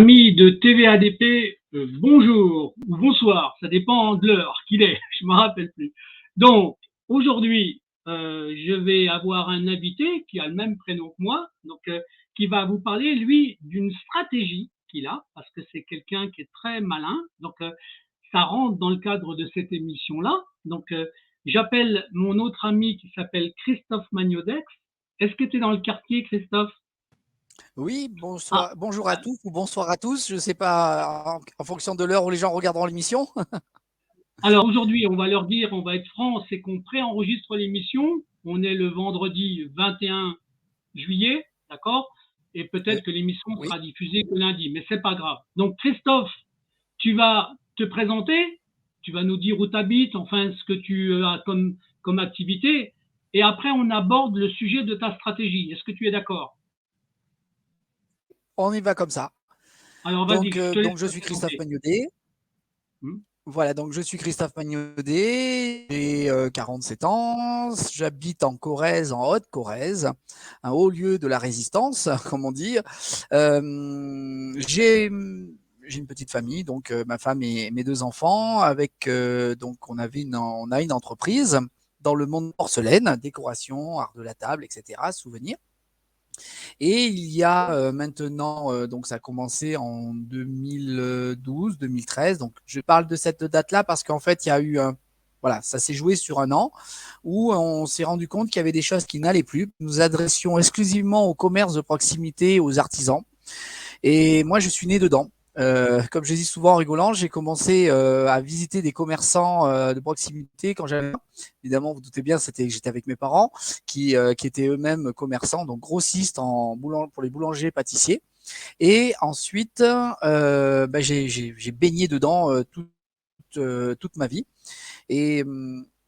Amis de TVADP, bonjour ou bonsoir, ça dépend de l'heure qu'il est, je ne me rappelle plus. Donc, aujourd'hui, je vais avoir un invité qui a le même prénom que moi, donc qui va vous parler, lui, d'une stratégie qu'il a, parce que c'est quelqu'un qui est très malin. Donc, ça rentre dans le cadre de cette émission-là. Donc, j'appelle mon autre ami qui s'appelle Christophe Magnodex. Est-ce que tu es dans le quartier, Christophe? Oui, Ah, bonjour à tous ou bonsoir à tous. Je ne sais pas en fonction de l'heure où les gens regarderont l'émission. alors aujourd'hui, on va leur dire, on va être franc, c'est qu'on préenregistre l'émission. On est le vendredi 21 juillet, d'accord? Et peut-être Oui, que l'émission oui. sera diffusée que lundi, mais c'est pas grave. Donc Christophe, tu vas te présenter, tu vas nous dire où tu habites, enfin ce que tu as comme activité, et après on aborde le sujet de ta stratégie. Est-ce que tu es d'accord? On y va comme ça. Alors vas-y, Donc, je te laisse je te suis Christophe présenter. Magnodet. Hmm. Voilà, donc je suis Christophe Magnodet, j'ai 47 ans, j'habite en Corrèze, en Haute-Corrèze, un haut lieu de la résistance, comme on dit. J'ai une petite famille, donc ma femme et mes deux enfants, avec donc on a une entreprise dans le monde porcelaine, décoration, art de la table, etc., souvenirs. Et il y a maintenant, donc ça a commencé en 2012, 2013. Donc je parle de cette date-là parce qu'en fait, il y a eu voilà, ça s'est joué sur un an où on s'est rendu compte qu'il y avait des choses qui n'allaient plus. Nous adressions exclusivement au commerce de proximité, aux artisans. Et moi, je suis né dedans. Comme je dis souvent en rigolant, j'ai commencé à visiter des commerçants de proximité quand j'avais, évidemment, vous doutez bien, j'étais avec mes parents qui étaient eux-mêmes commerçants, donc grossistes pour les boulangers pâtissiers. Et ensuite, j'ai baigné dedans toute ma vie. Et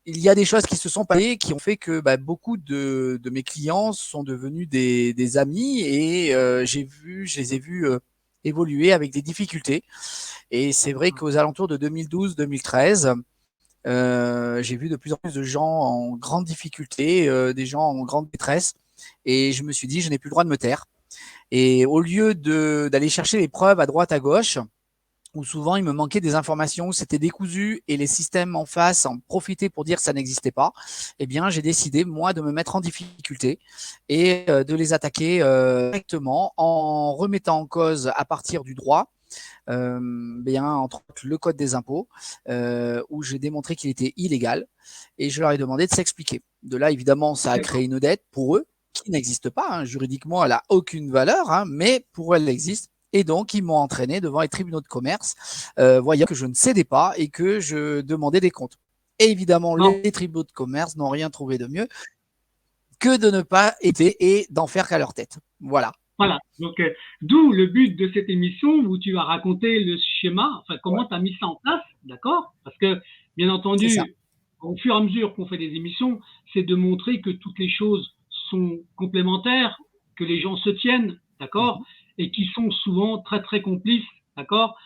il y a des choses qui se sont passées qui ont fait que beaucoup de mes clients sont devenus des amis et je les ai vus évoluer avec des difficultés. Et c'est vrai qu'aux alentours de 2012-2013, j'ai vu de plus en plus de gens en grande difficulté, des gens en grande détresse. Et je me suis dit, je n'ai plus le droit de me taire. Et au lieu d'aller chercher les preuves à droite, à gauche, où souvent il me manquait des informations, où c'était décousu et les systèmes en face en profitaient pour dire que ça n'existait pas, eh bien j'ai décidé moi de me mettre en difficulté et de les attaquer directement en remettant en cause à partir du droit bien entre autres le code des impôts où j'ai démontré qu'il était illégal et je leur ai demandé de s'expliquer. De là évidemment ça a créé une dette pour eux qui n'existe pas, hein. Juridiquement elle a aucune valeur, hein, mais pour eux elle existe. Et donc, ils m'ont entraîné devant les tribunaux de commerce, voyant que je ne cédais pas et que je demandais des comptes. Et évidemment, Non. les tribunaux de commerce n'ont rien trouvé de mieux que de ne pas aider et d'en faire qu'à leur tête. Voilà. Voilà, donc d'où le but de cette émission où tu vas raconter le schéma, enfin comment tu as mis ça en place, d'accord? Parce que, bien C'est ça. entendu, au fur et à mesure qu'on fait des émissions, c'est de montrer que toutes les choses sont complémentaires, que les gens se tiennent, d'accord? Mmh. Et qui sont souvent très très complices, d'accord?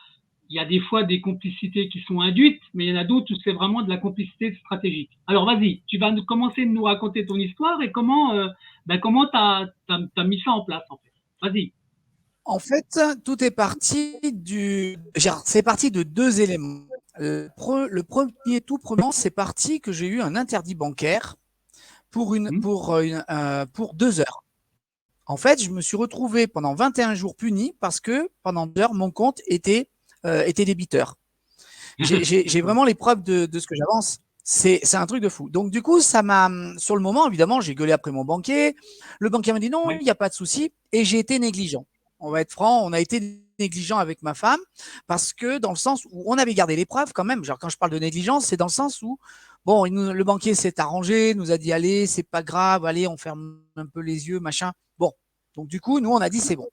Il y a des fois des complicités qui sont induites, mais il y en a d'autres où c'est vraiment de la complicité stratégique. Alors vas-y, tu vas commencer de nous raconter ton histoire et comment tu as mis ça en place en fait. Vas-y. En fait, tout est parti c'est parti de deux éléments. Le premier, tout premier, c'est parti que j'ai eu un interdit bancaire Hmm. pour 2 heures. En fait, je me suis retrouvé pendant 21 jours puni parce que pendant 2 heures, mon compte était débiteur. J'ai vraiment les preuves de ce que j'avance. C'est un truc de fou. Donc, du coup, sur le moment, évidemment, j'ai gueulé après mon banquier. Le banquier m'a dit non, Oui. il n'y a pas de souci. Et j'ai été négligent. On va être franc, on a été négligent avec ma femme parce que dans le sens où on avait gardé les preuves quand même. Genre, quand je parle de négligence, c'est dans le sens où, bon, le banquier s'est arrangé, nous a dit, allez, c'est pas grave, allez, on ferme un peu les yeux, machin. Bon. Donc, du coup, nous, on a dit, c'est bon.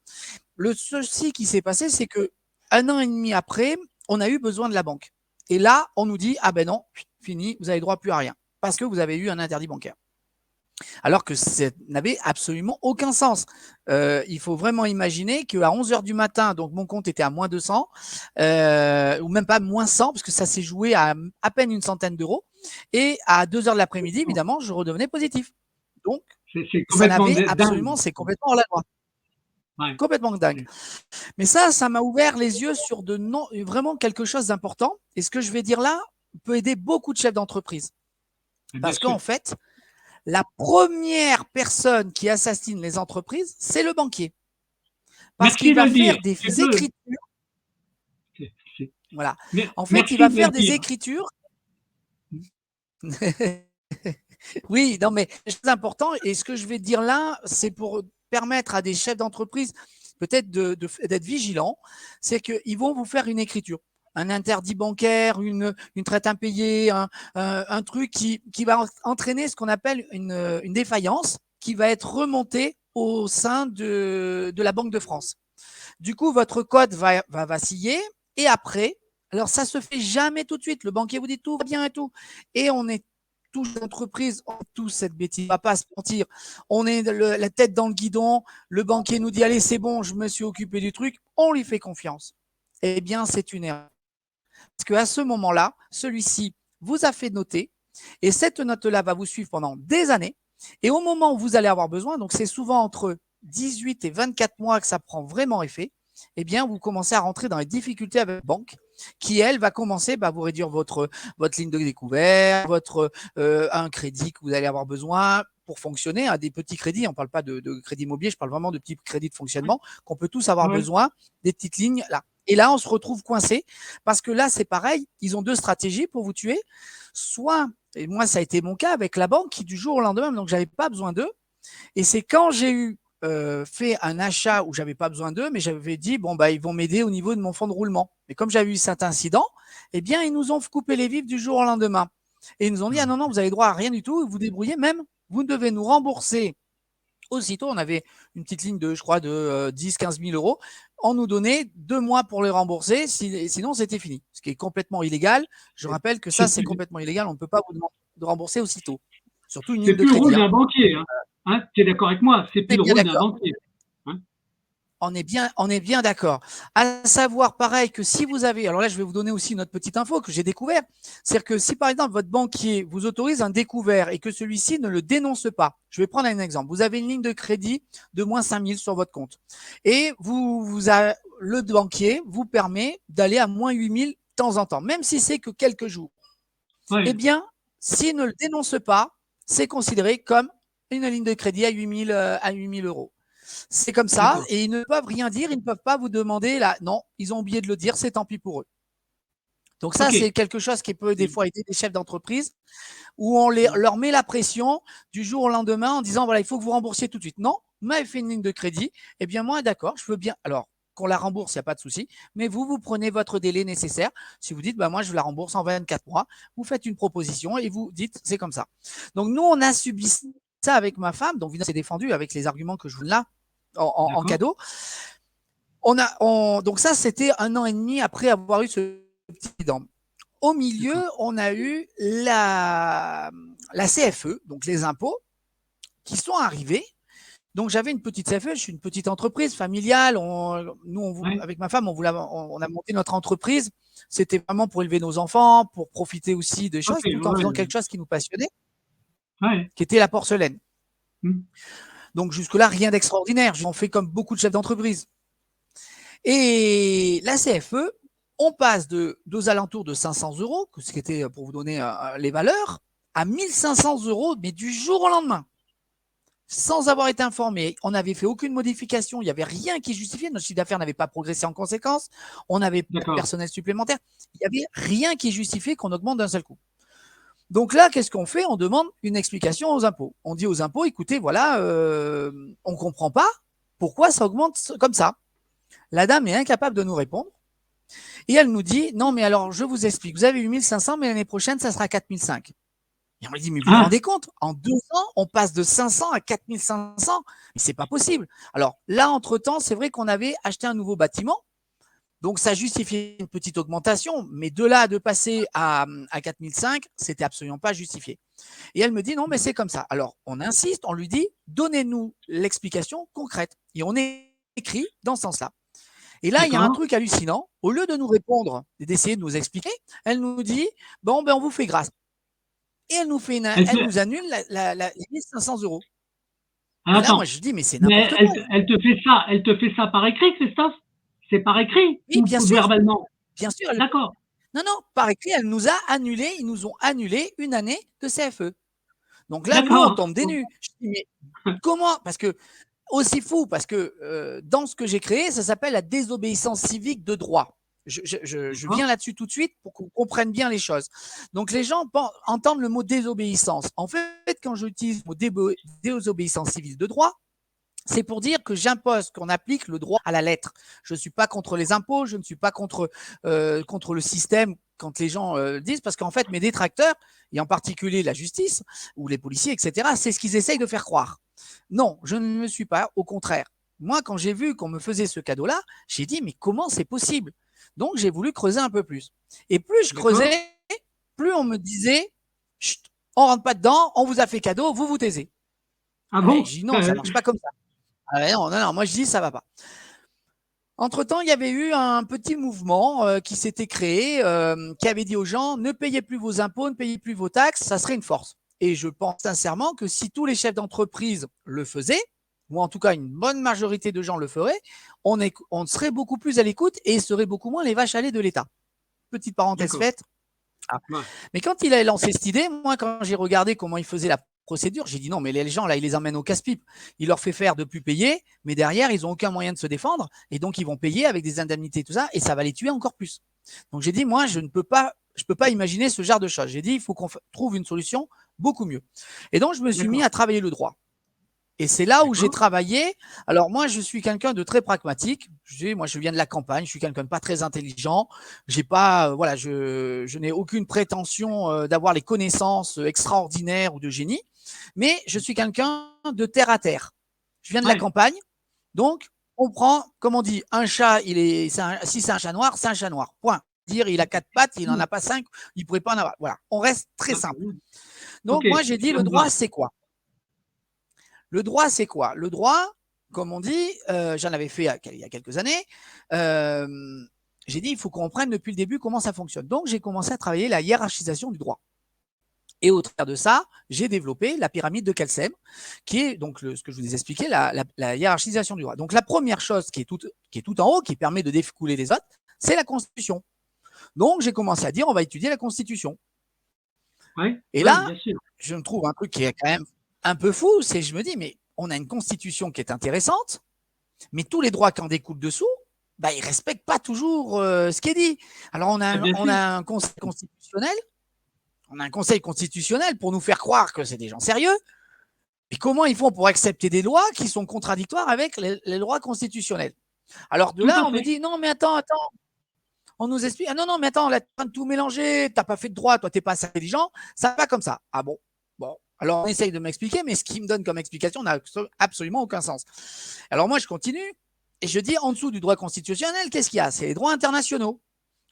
Le souci qui s'est passé, c'est que 1 an et demi après, on a eu besoin de la banque. Et là, on nous dit, ah ben non, fini, vous avez droit plus à rien, parce que vous avez eu un interdit bancaire. Alors que ça n'avait absolument aucun sens. Il faut vraiment imaginer qu'à 11 heures du matin, donc mon compte était à moins 200, ou même pas moins 100, parce que ça s'est joué à peine une centaine d'euros. Et à 2 heures de l'après-midi, évidemment, je redevenais positif. Donc, C'est ça complètement n'avait dingue. absolument, c'est complètement hors la loi. Ouais. Complètement dingue. Mais ça m'a ouvert les yeux sur vraiment quelque chose d'important. Et ce que je vais dire là peut aider beaucoup de chefs d'entreprise. Bien Parce sûr. qu'en fait, la première personne qui assassine les entreprises, c'est le banquier. Parce Merci qu'il de va le dire. faire des C'est peu. écritures. Voilà. En fait, il Merci va de le faire des dire. écritures. Oui, non, mais c'est important. Et ce que je vais dire là, c'est pour permettre à des chefs d'entreprise peut-être d'être vigilants. C'est qu'ils vont vous faire une écriture, un interdit bancaire, une traite impayée, un truc qui va entraîner ce qu'on appelle une défaillance qui va être remontée au sein de la Banque de France. Du coup, votre code va vaciller et après, alors ça se fait jamais tout de suite. Le banquier vous dit tout va bien et tout. Et on est tous l'entreprise, on est tous cette bêtise, on va pas se mentir. On est la tête dans le guidon, le banquier nous dit allez c'est bon, je me suis occupé du truc, on lui fait confiance. Eh bien, c'est une erreur. Parce qu'à ce moment-là, celui-ci vous a fait noter et cette note-là va vous suivre pendant des années. Et au moment où vous allez avoir besoin, donc c'est souvent entre 18 et 24 mois que ça prend vraiment effet, eh bien, vous commencez à rentrer dans les difficultés avec la banque qui, elle, va commencer à vous réduire votre ligne de découvert, un crédit que vous allez avoir besoin pour fonctionner, des petits crédits. On ne parle pas de crédit immobilier, je parle vraiment de petits crédits de fonctionnement qu'on peut tous avoir besoin, des petites lignes là. Et là, on se retrouve coincé parce que là, c'est pareil, ils ont deux stratégies pour vous tuer. Soit, et moi, ça a été mon cas avec la banque qui, du jour au lendemain, donc j'avais pas besoin d'eux. Et c'est quand j'ai eu fait un achat où j'avais pas besoin d'eux, mais j'avais dit, bon, bah, ils vont m'aider au niveau de mon fonds de roulement. Mais comme j'avais eu cet incident, eh bien, ils nous ont coupé les vifs du jour au lendemain. Et ils nous ont dit, ah non, non, vous avez droit à rien du tout, vous débrouillez même, vous devez nous rembourser. Aussitôt, on avait une petite ligne de, je crois, de 10-15 000 euros. On nous donnait 2 mois pour les rembourser, sinon c'était fini. Ce qui est complètement illégal. Je rappelle que ça, c'est complètement illégal. On ne peut pas vous demander de rembourser aussitôt. Surtout une ligne de plus le crédit. rôle d'un banquier. Tu es d'accord avec moi? C'est plus le rôle d'un banquier. On est bien d'accord. À savoir, pareil, que si vous avez, alors là, je vais vous donner aussi une autre petite info que j'ai découvert, c'est-à-dire que si par exemple votre banquier vous autorise un découvert et que celui-ci ne le dénonce pas, je vais prendre un exemple. Vous avez une ligne de crédit de moins 5 000 sur votre compte et le banquier vous permet d'aller à moins 8 000 de temps en temps, même si c'est que quelques jours. Eh bien, s'il ne le dénonce pas, c'est considéré comme une ligne de crédit à 8 000 euros. C'est comme ça et ils ne peuvent rien dire, ils ne peuvent pas vous demander là. Non, ils ont oublié de le dire, c'est tant pis pour eux. Donc ça, c'est quelque chose qui peut des fois aider des chefs d'entreprise où on leur met la pression du jour au lendemain en disant voilà, il faut que vous remboursiez tout de suite. Non, vous m'avez fait une ligne de crédit, eh bien moi d'accord, je veux bien. Alors qu'on la rembourse, il n'y a pas de souci, mais vous prenez votre délai nécessaire. Si vous dites bah moi je la rembourse en 24 mois, vous faites une proposition et vous dites c'est comme ça. Donc nous on a subi ça avec ma femme, donc c'est défendu avec les arguments que je vous donne là en cadeau. Donc ça, c'était 1 an et demi après avoir eu ce petit incident. Au milieu, on a eu la CFE, donc les impôts, qui sont arrivés. Donc j'avais une petite CFE, je suis une petite entreprise familiale. Avec ma femme, on a monté notre entreprise. C'était vraiment pour élever nos enfants, pour profiter aussi des choses, tout en faisant quelque chose qui nous passionnait, qui était la porcelaine. Donc jusque-là, rien d'extraordinaire. J'en fais comme beaucoup de chefs d'entreprise. Et la CFE, on passe aux alentours de 500 euros, ce qui était pour vous donner les valeurs, à 1 500 euros, mais du jour au lendemain, sans avoir été informé. On n'avait fait aucune modification, il n'y avait rien qui justifiait. Notre chiffre d'affaires n'avait pas progressé en conséquence. On n'avait pas de personnel supplémentaire. Il n'y avait rien qui justifiait qu'on augmente d'un seul coup. Donc là, qu'est-ce qu'on fait? On demande une explication aux impôts. On dit aux impôts, écoutez, voilà, on ne comprend pas pourquoi ça augmente comme ça. La dame est incapable de nous répondre. Et elle nous dit, non, mais alors, je vous explique. Vous avez eu 1 500, mais l'année prochaine, ça sera 4 500. Et on lui dit, mais vous vous rendez compte? En 2 ans, on passe de 500 à 4 500. Mais c'est pas possible. Alors là, entre-temps, c'est vrai qu'on avait acheté un nouveau bâtiment. Donc, ça justifiait une petite augmentation. Mais de là, de passer à 4 500, c'était absolument pas justifié. Et elle me dit, non, mais c'est comme ça. Alors, on insiste, on lui dit, donnez-nous l'explication concrète. Et on écrit dans ce sens-là. Et là, il y a un truc hallucinant. Au lieu de nous répondre et d'essayer de nous expliquer, elle nous dit bon, ben, on vous fait grâce. Et elle nous annule les 1 500 euros. Et là, Attends, moi, je dis, mais c'est mais n'importe quoi. elle te fait ça par écrit, Christophe? C'est par écrit Oui, ou verbalement? bien sûr. D'accord, Non, non, par écrit, elle nous a annulé, ils nous ont annulé une année de CFE. Donc là, nous, on d'accord. tombe des nues. Je dis, mais comment? Parce que, aussi fou, parce que dans ce que j'ai créé, ça s'appelle la désobéissance civique de droit. Je D'accord, viens là-dessus tout de suite pour qu'on comprenne bien les choses. Donc les gens entendent le mot désobéissance. En fait, quand j'utilise le mot désobéissance civile de droit, c'est pour dire que j'impose qu'on applique le droit à la lettre. Je ne suis pas contre les impôts, je ne suis pas contre le système quand les gens disent, parce qu'en fait, mes détracteurs, et en particulier la justice ou les policiers, etc., c'est ce qu'ils essayent de faire croire. Non, je ne le suis pas, au contraire. Moi, quand j'ai vu qu'on me faisait ce cadeau-là, j'ai dit, mais comment c'est possible? Donc, j'ai voulu creuser un peu plus. Et plus je creusais, d'accord. plus on me disait, chut, on rentre pas dedans, on vous a fait cadeau, vous vous taisez. Ah J'ai bon? dit, non, ça marche pas comme ça. Ah non, non, non, moi je dis ça va pas. Entre-temps, il y avait eu un petit mouvement qui s'était créé, qui avait dit aux gens, ne payez plus vos impôts, ne payez plus vos taxes, ça serait une force. Et je pense sincèrement que si tous les chefs d'entreprise le faisaient, ou en tout cas une bonne majorité de gens le feraient, on serait beaucoup plus à l'écoute et serait beaucoup moins les vaches à lait de l'État. Petite parenthèse D'accord. faite. Ah. Ouais, Mais quand il a lancé cette idée, moi, quand j'ai regardé comment il faisait la procédure, j'ai dit non, mais les gens, là, il les emmène au casse-pipe. Il leur fait faire de plus payer, mais derrière, ils n'ont aucun moyen de se défendre. Et donc, ils vont payer avec des indemnités, tout ça, et ça va les tuer encore plus. Donc, j'ai dit, moi, je ne peux pas, je peux pas imaginer ce genre de choses. J'ai dit, il faut qu'on trouve une solution beaucoup mieux. Et donc, je me suis mis d'accord, à travailler le droit. Et c'est là où j'ai d'accord. travaillé. Alors moi, je suis quelqu'un de très pragmatique. Moi, je viens de la campagne. Je suis quelqu'un de pas très intelligent. J'ai pas, voilà, je n'ai aucune prétention d'avoir les connaissances extraordinaires ou de génie. Mais je suis quelqu'un de terre à terre. Je viens de la Ouais, campagne, donc on prend, comme on dit, un chat. Si c'est un chat noir, c'est un chat noir. Point. Dire, il a quatre pattes, il n'en a pas cinq, il pourrait pas en avoir. Voilà. On reste très d'accord. simple. Ok, Donc moi, j'ai dit, ça le me va. droit, c'est quoi? Le droit, c'est quoi? Le droit, comme on dit, j'en avais fait il y a quelques années, euh, j'ai dit, il faut qu'on comprenne depuis le début comment ça fonctionne. Donc, j'ai commencé à travailler la hiérarchisation du droit. Et au travers de ça, j'ai développé la pyramide de Kelsen, qui est donc ce que je vous ai expliqué, la hiérarchisation du droit. Donc, la première chose qui est tout en haut, qui permet de découler les autres, c'est la Constitution. Donc, j'ai commencé à dire, on va étudier la Constitution. Ouais, Et ouais, là, bien sûr. je me trouve un truc qui est quand même un peu fou, c'est je me dis, mais on a une constitution qui est intéressante, mais tous les droits qui en découlent dessous, bah, ils ne respectent pas toujours ce qui est dit. Alors Ah, bien on sûr. a un conseil constitutionnel, pour nous faire croire que c'est des gens sérieux. Et comment ils font pour accepter des lois qui sont contradictoires avec les lois constitutionnelles? Alors de Tout là, à on me fait. dit, non, mais attends, on nous explique, ah non, non, mais attends, là, tu es en train de tout mélanger, tu n'as pas fait de droit, toi, tu n'es pas assez intelligent, ça va comme ça. Ah bon? Bon, alors on essaye de m'expliquer, mais ce qu'il me donne comme explication n'a absolument aucun sens. Alors moi, je continue et je dis en dessous du droit constitutionnel, qu'est-ce qu'il y a? C'est les droits internationaux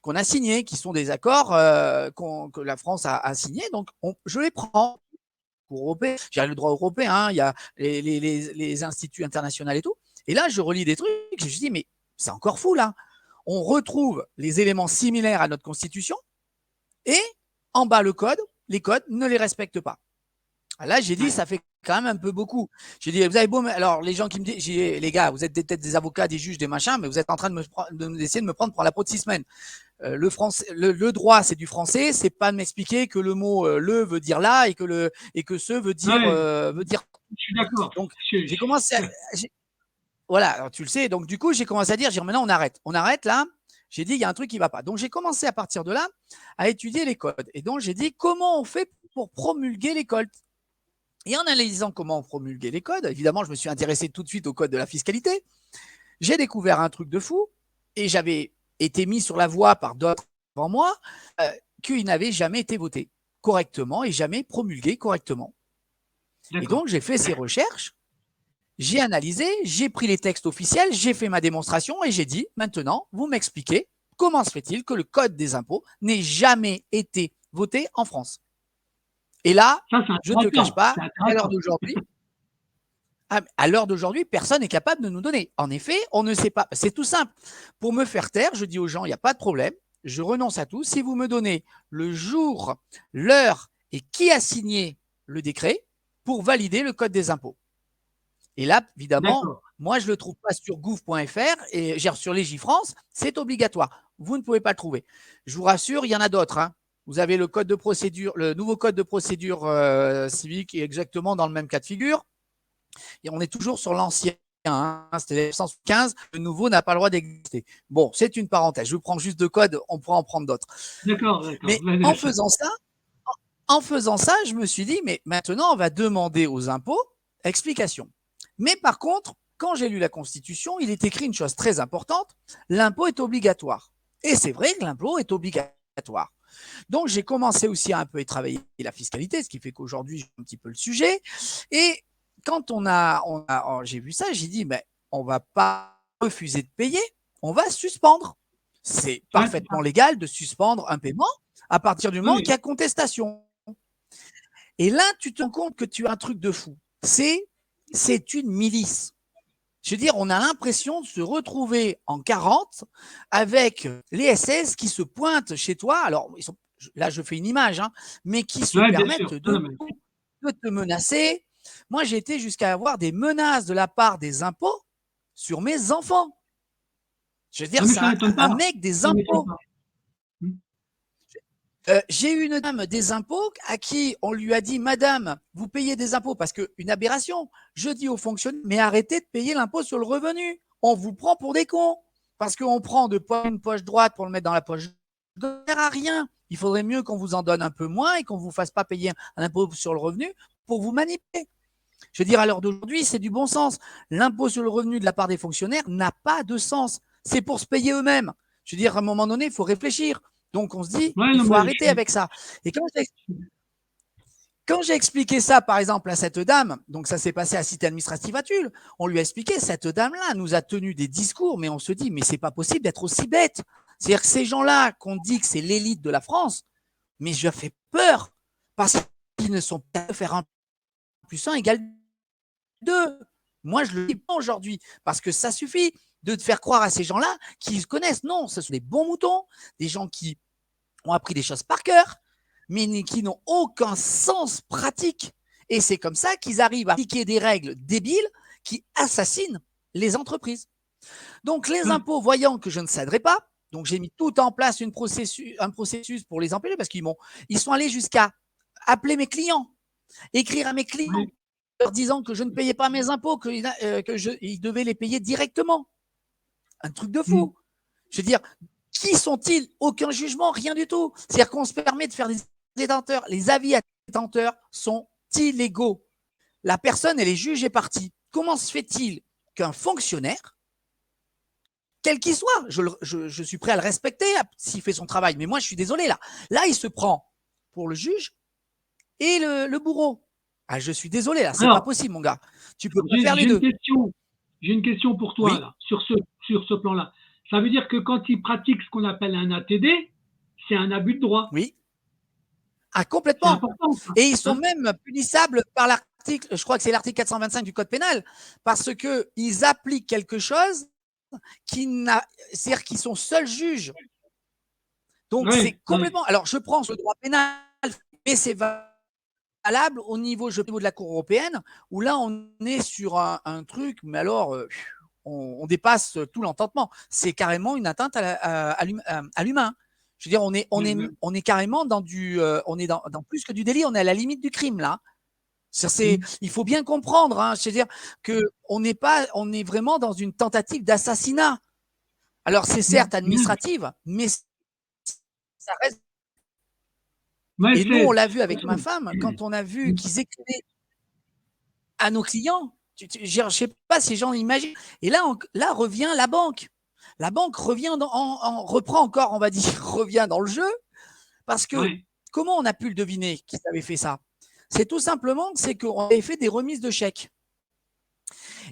qu'on a signés, qui sont des accords que la France a signés, donc je les prends. Européen, j'ai le droit européen, hein, il y a les instituts internationaux et tout. Et là, je relis des trucs et je me dis, mais c'est encore fou là. On retrouve les éléments similaires à notre constitution et en bas, les codes ne les respectent pas. Là, j'ai dit, Ouais. ça fait quand même un peu beaucoup. J'ai dit, vous avez beau, alors les gens qui me disent, les gars, vous êtes peut-être des avocats, des juges, des machins, mais vous êtes en train d'essayer de me prendre pour la peau de 6 semaines. Le droit, c'est du français, c'est pas de m'expliquer que le mot le veut dire là et que ce Ouais, veut dire. je suis d'accord. Donc, j'ai commencé à, voilà, alors tu le sais, donc du coup, j'ai commencé à dire, maintenant on arrête là. J'ai dit, il y a un truc qui ne va pas. Donc, j'ai commencé à partir de là à étudier les codes. Et donc, j'ai dit, comment on fait pour promulguer les codes? Et en analysant comment on promulguait les codes, évidemment, je me suis intéressé tout de suite au code de la fiscalité. J'ai découvert un truc de fou et j'avais été mis sur la voie par d'autres avant moi qu'il n'avait jamais été voté correctement et jamais promulgué correctement. Et D'accord. donc, j'ai fait ces recherches, j'ai analysé, j'ai pris les textes officiels, j'ai fait ma démonstration et j'ai dit, maintenant, vous m'expliquez comment se fait-il que le code des impôts n'ait jamais été voté en France? Et là, Ça, c'est je ne te cache intéressant. pas C'est qu'à l'heure intéressant. d'aujourd'hui, à l'heure d'aujourd'hui, personne n'est capable de nous donner. En effet, on ne sait pas. C'est tout simple. Pour me faire taire, je dis aux gens, il n'y a pas de problème. Je renonce à tout. Si vous me donnez le jour, l'heure et qui a signé le décret pour valider le code des impôts. Et là, évidemment, D'accord. moi, je ne le trouve pas sur gouv.fr et sur Légifrance, c'est obligatoire. Vous ne pouvez pas le trouver. Je vous rassure, il y en a d'autres. Hein. Vous avez le code de procédure, le nouveau code de procédure civique est exactement dans le même cas de figure. Et on est toujours sur l'ancien. Hein, c'était 1915, le nouveau n'a pas le droit d'exister. Bon, c'est une parenthèse. Je vous prends juste deux codes, on pourra en prendre d'autres. D'accord, d'accord. Mais en faisant ça, je me suis dit, mais maintenant, on va demander aux impôts explication. Mais par contre, quand j'ai lu la Constitution, il est écrit une chose très importante, l'impôt est obligatoire. Et c'est vrai que l'impôt est obligatoire. Donc, j'ai commencé aussi à un peu travailler la fiscalité, ce qui fait qu'aujourd'hui, j'ai un petit peu le sujet. Et quand j'ai vu ça, j'ai dit, mais on ne va pas refuser de payer, on va suspendre. C'est parfaitement légal de suspendre un paiement à partir du moment qu'il y a contestation. Et là, tu te rends compte que tu as un truc de fou. C'est une milice. Je veux dire, on a l'impression de se retrouver en 40 avec les SS qui se pointent chez toi. Alors, là, je fais une image, hein, mais qui se permettent de te menacer. Moi, j'ai été jusqu'à avoir des menaces de la part des impôts sur mes enfants. Je veux dire, c'est un mec des impôts. J'ai eu une dame des impôts à qui on lui a dit « Madame, vous payez des impôts » parce qu'une aberration. Je dis aux fonctionnaires « Mais arrêtez de payer l'impôt sur le revenu. On vous prend pour des cons. Parce qu'on prend de une poche droite pour le mettre dans la poche gauche. Ça ne sert à rien. Il faudrait mieux qu'on vous en donne un peu moins et qu'on ne vous fasse pas payer un impôt sur le revenu pour vous manipuler. » Je veux dire, à l'heure d'aujourd'hui, c'est du bon sens. L'impôt sur le revenu de la part des fonctionnaires n'a pas de sens. C'est pour se payer eux-mêmes. Je veux dire, à un moment donné, il faut réfléchir. Donc, on se dit, il faut arrêter avec ça. Et quand j'ai expliqué ça, par exemple, à cette dame, donc ça s'est passé à Cité administrative à Tulle, on lui a expliqué, cette dame-là nous a tenu des discours, mais on se dit, mais c'est pas possible d'être aussi bête. C'est-à-dire que ces gens-là, qu'on dit que c'est l'élite de la France, mais je fais peur parce qu'ils ne sont pas faire 1 plus 1 égale 2. Moi, je le dis pas aujourd'hui parce que ça suffit de te faire croire à ces gens-là qu'ils se connaissent. Non, ce sont des bons moutons, des gens qui ont appris des choses par cœur, mais qui n'ont aucun sens pratique. Et c'est comme ça qu'ils arrivent à appliquer des règles débiles qui assassinent les entreprises. Donc, les impôts, voyant que je ne céderai pas, donc j'ai mis tout en place un processus pour les empêcher parce ils sont allés jusqu'à appeler mes clients, écrire à mes clients, leur disant que je ne payais pas mes impôts, qu'ils devaient les payer directement. Un truc de fou. Je veux dire, qui sont-ils? Aucun jugement, rien du tout. C'est-à-dire qu'on se permet de faire des détenteurs. Les avis à détenteurs sont illégaux. La personne, elle est juge et partie. Comment se fait-il qu'un fonctionnaire, quel qu'il soit, je suis prêt à le respecter s'il fait son travail, mais moi, je suis désolé là. Là, il se prend pour le juge et le bourreau. Ah, je suis désolé là, c'est pas possible, mon gars. Tu peux pas faire les deux. J'ai une question pour toi là, sur ce plan-là. Ça veut dire que quand ils pratiquent ce qu'on appelle un ATD, c'est un abus de droit. Oui. Ah, complètement. Et ils sont même punissables par l'article, je crois que c'est l'article 425 du Code pénal, parce qu'ils appliquent quelque chose c'est-à-dire qu'ils sont seuls juges. Donc, c'est complètement. Alors, je prends ce droit pénal, mais c'est valable au niveau de la Cour européenne, où là, on est sur un truc, mais alors, on dépasse tout l'entendement. C'est carrément une atteinte à l'humain. Je veux dire, on est carrément dans on est dans plus que du délit, on est à la limite du crime là. Il faut bien comprendre, hein, c'est-à-dire qu'on on est vraiment dans une tentative d'assassinat. Alors c'est certes administrative, mais ça reste. Et nous, on l'a vu avec ma femme, quand on a vu qu'ils écrivaient à nos clients, je ne sais pas si les gens imaginent. Et là revient la banque. La banque reprend encore, on va dire, revient dans le jeu, parce que comment on a pu le deviner qu'ils avaient fait ça? C'est tout simplement qu'on avait fait des remises de chèques.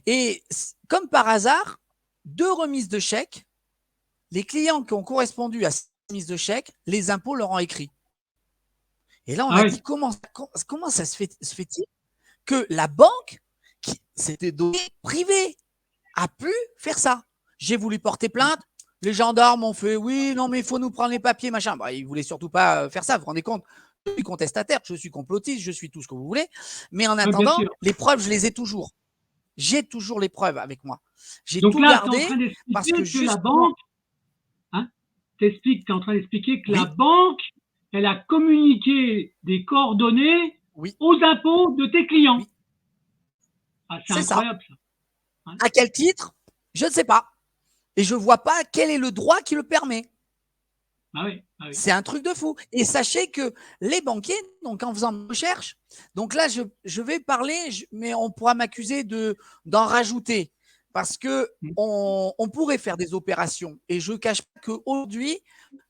Et comme par hasard, 2 remises de chèques, les clients qui ont correspondu à ces remises de chèques, les impôts leur ont écrit. Et là, on a dit comment ça se fait-il que la banque, qui s'était donnée privée, a pu faire ça? J'ai voulu porter plainte. Les gendarmes ont fait oui, non, mais il faut nous prendre les papiers, machin. Bah, ils ne voulaient surtout pas faire ça. Vous vous rendez compte? Je suis contestataire, je suis complotiste, je suis tout ce que vous voulez. Mais en attendant, les preuves, je les ai toujours. J'ai toujours les preuves avec moi. J'ai Donc tout là, tu es en gardé train parce que d'expliquer que la justement, banque, hein, tu es en train d'expliquer que la oui, banque, elle a communiqué des coordonnées oui, aux impôts de tes clients. oui, Ah, c'est c'est ça. incroyable ça. Hein. À quel titre? Je ne sais pas. Et je ne vois pas quel est le droit qui le permet. Ah oui, ah oui. C'est un truc de fou. Et sachez que les banquiers, donc en faisant une recherche, donc là, je vais parler, mais on pourra m'accuser d'en rajouter parce que Mm. on pourrait faire des opérations. Et je ne cache pas qu'aujourd'hui,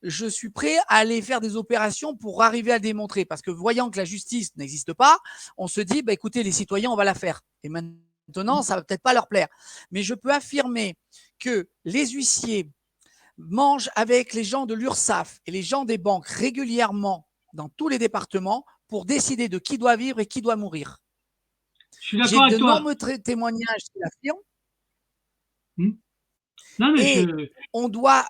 je suis prêt à aller faire des opérations pour arriver à le démontrer. Parce que voyant que la justice n'existe pas, on se dit, bah, écoutez, les citoyens, on va la faire. Et maintenant, ça ne va peut-être pas leur plaire. Mais je peux affirmer que les huissiers mange avec les gens de l'URSSAF et les gens des banques régulièrement dans tous les départements pour décider de qui doit vivre et qui doit mourir. Je suis J'ai d'accord avec de toi. nombreux témoignages qui l'affirment Mm. Non, mais et on doit.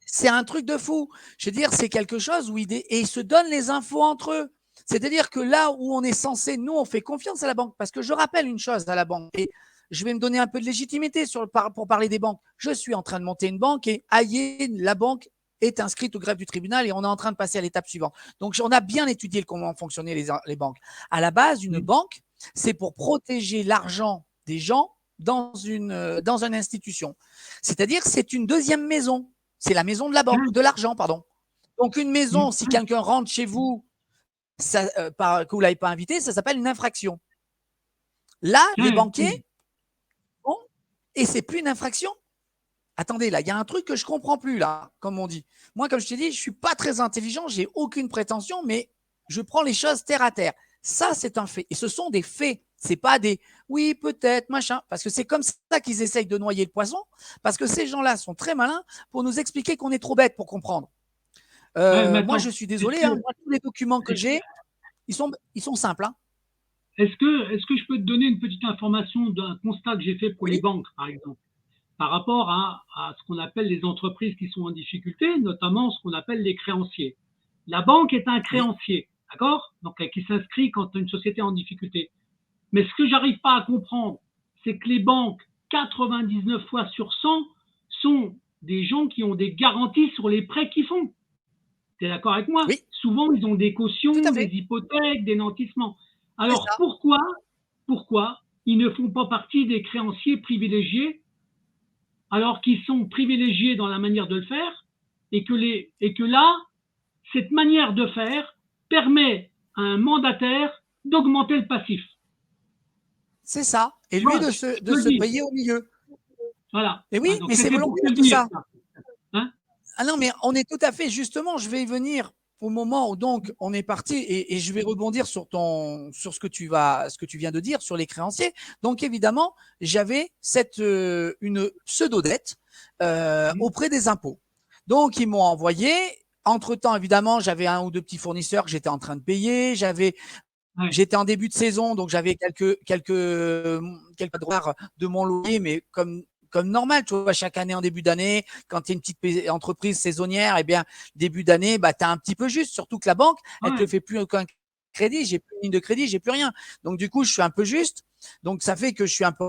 C'est un truc de fou. Je veux dire, c'est quelque chose où et ils se donnent les infos entre eux. C'est-à-dire que là où on est censé, nous, on fait confiance à la banque. Parce que je rappelle une chose à la banque, et je vais me donner un peu de légitimité pour parler des banques. Je suis en train de monter une banque et aïe, la banque est inscrite au greffe du tribunal et on est en train de passer à l'étape suivante. Donc, on a bien étudié comment fonctionnaient les banques. À la base, une mm. banque, c'est pour protéger l'argent des gens dans une institution. C'est-à-dire, c'est une deuxième maison. C'est la maison de la banque, de l'argent, pardon. Donc, une maison, si Mm. quelqu'un rentre chez vous que vous ne l'avez pas invité, ça s'appelle une infraction. Là, les Ouais, banquiers, bon, et c'est plus une infraction. Attendez, là, il y a un truc que je comprends plus, là, comme on dit. Moi, comme je t'ai dit, je suis pas très intelligent, j'ai aucune prétention, mais je prends les choses terre à terre. Ça, c'est un fait. Et ce sont des faits. C'est pas des oui, peut-être, machin. Parce que c'est comme ça qu'ils essayent de noyer le poisson. Parce que ces gens-là sont très malins pour nous expliquer qu'on est trop bête pour comprendre. ouais, mais Moi, je attends, suis est-ce désolé, hein, que, moi, tous les documents que j'ai, ils sont simples. Hein. est-ce que je peux te donner une petite information d'un constat que j'ai fait pour les Oui, banques, par exemple, par rapport à ce qu'on appelle les entreprises qui sont en difficulté, notamment ce qu'on appelle les créanciers. La banque est un oui, créancier, d'accord? Donc, qui s'inscrit quand une société est en difficulté. Mais ce que j'arrive pas à comprendre, c'est que les banques, 99 fois sur 100, sont des gens qui ont des garanties sur les prêts qu'ils font. Tu es d'accord avec moi? oui, Souvent, ils ont des tout cautions, à des fait. hypothèques, des nantissements. C'est Alors ça. pourquoi ils ne font pas partie des créanciers privilégiés alors qu'ils sont privilégiés dans la manière de le faire et que là, cette manière de faire permet à un mandataire d'augmenter le passif. C'est ça. Et Tu lui vois, de je te de le se dis. payer au milieu. Voilà. Et oui, Donc mais c'est c'était pour te volontaire le tout dire, ça. ça. Hein. Ah non, mais on est tout à fait, justement, je vais y venir au moment où donc on est parti et je vais rebondir sur ce que tu viens de dire sur les créanciers. Donc évidemment, j'avais une pseudo-dette Mmh. auprès des impôts. Donc ils m'ont envoyé. Entre-temps, évidemment, j'avais un ou deux petits fournisseurs que j'étais en train de payer. Ouais. J'étais en début de saison, donc j'avais quelques droits de mon loyer, mais comme normal, tu vois, chaque année en début d'année, quand tu es une petite entreprise saisonnière, eh bien, début d'année, bah, tu as un petit peu juste, surtout que la banque, elle te Ouais. fait plus aucun crédit, j'ai plus de ligne de crédit, j'ai plus rien. Donc, du coup, je suis un peu juste. Donc, ça fait que je suis un peu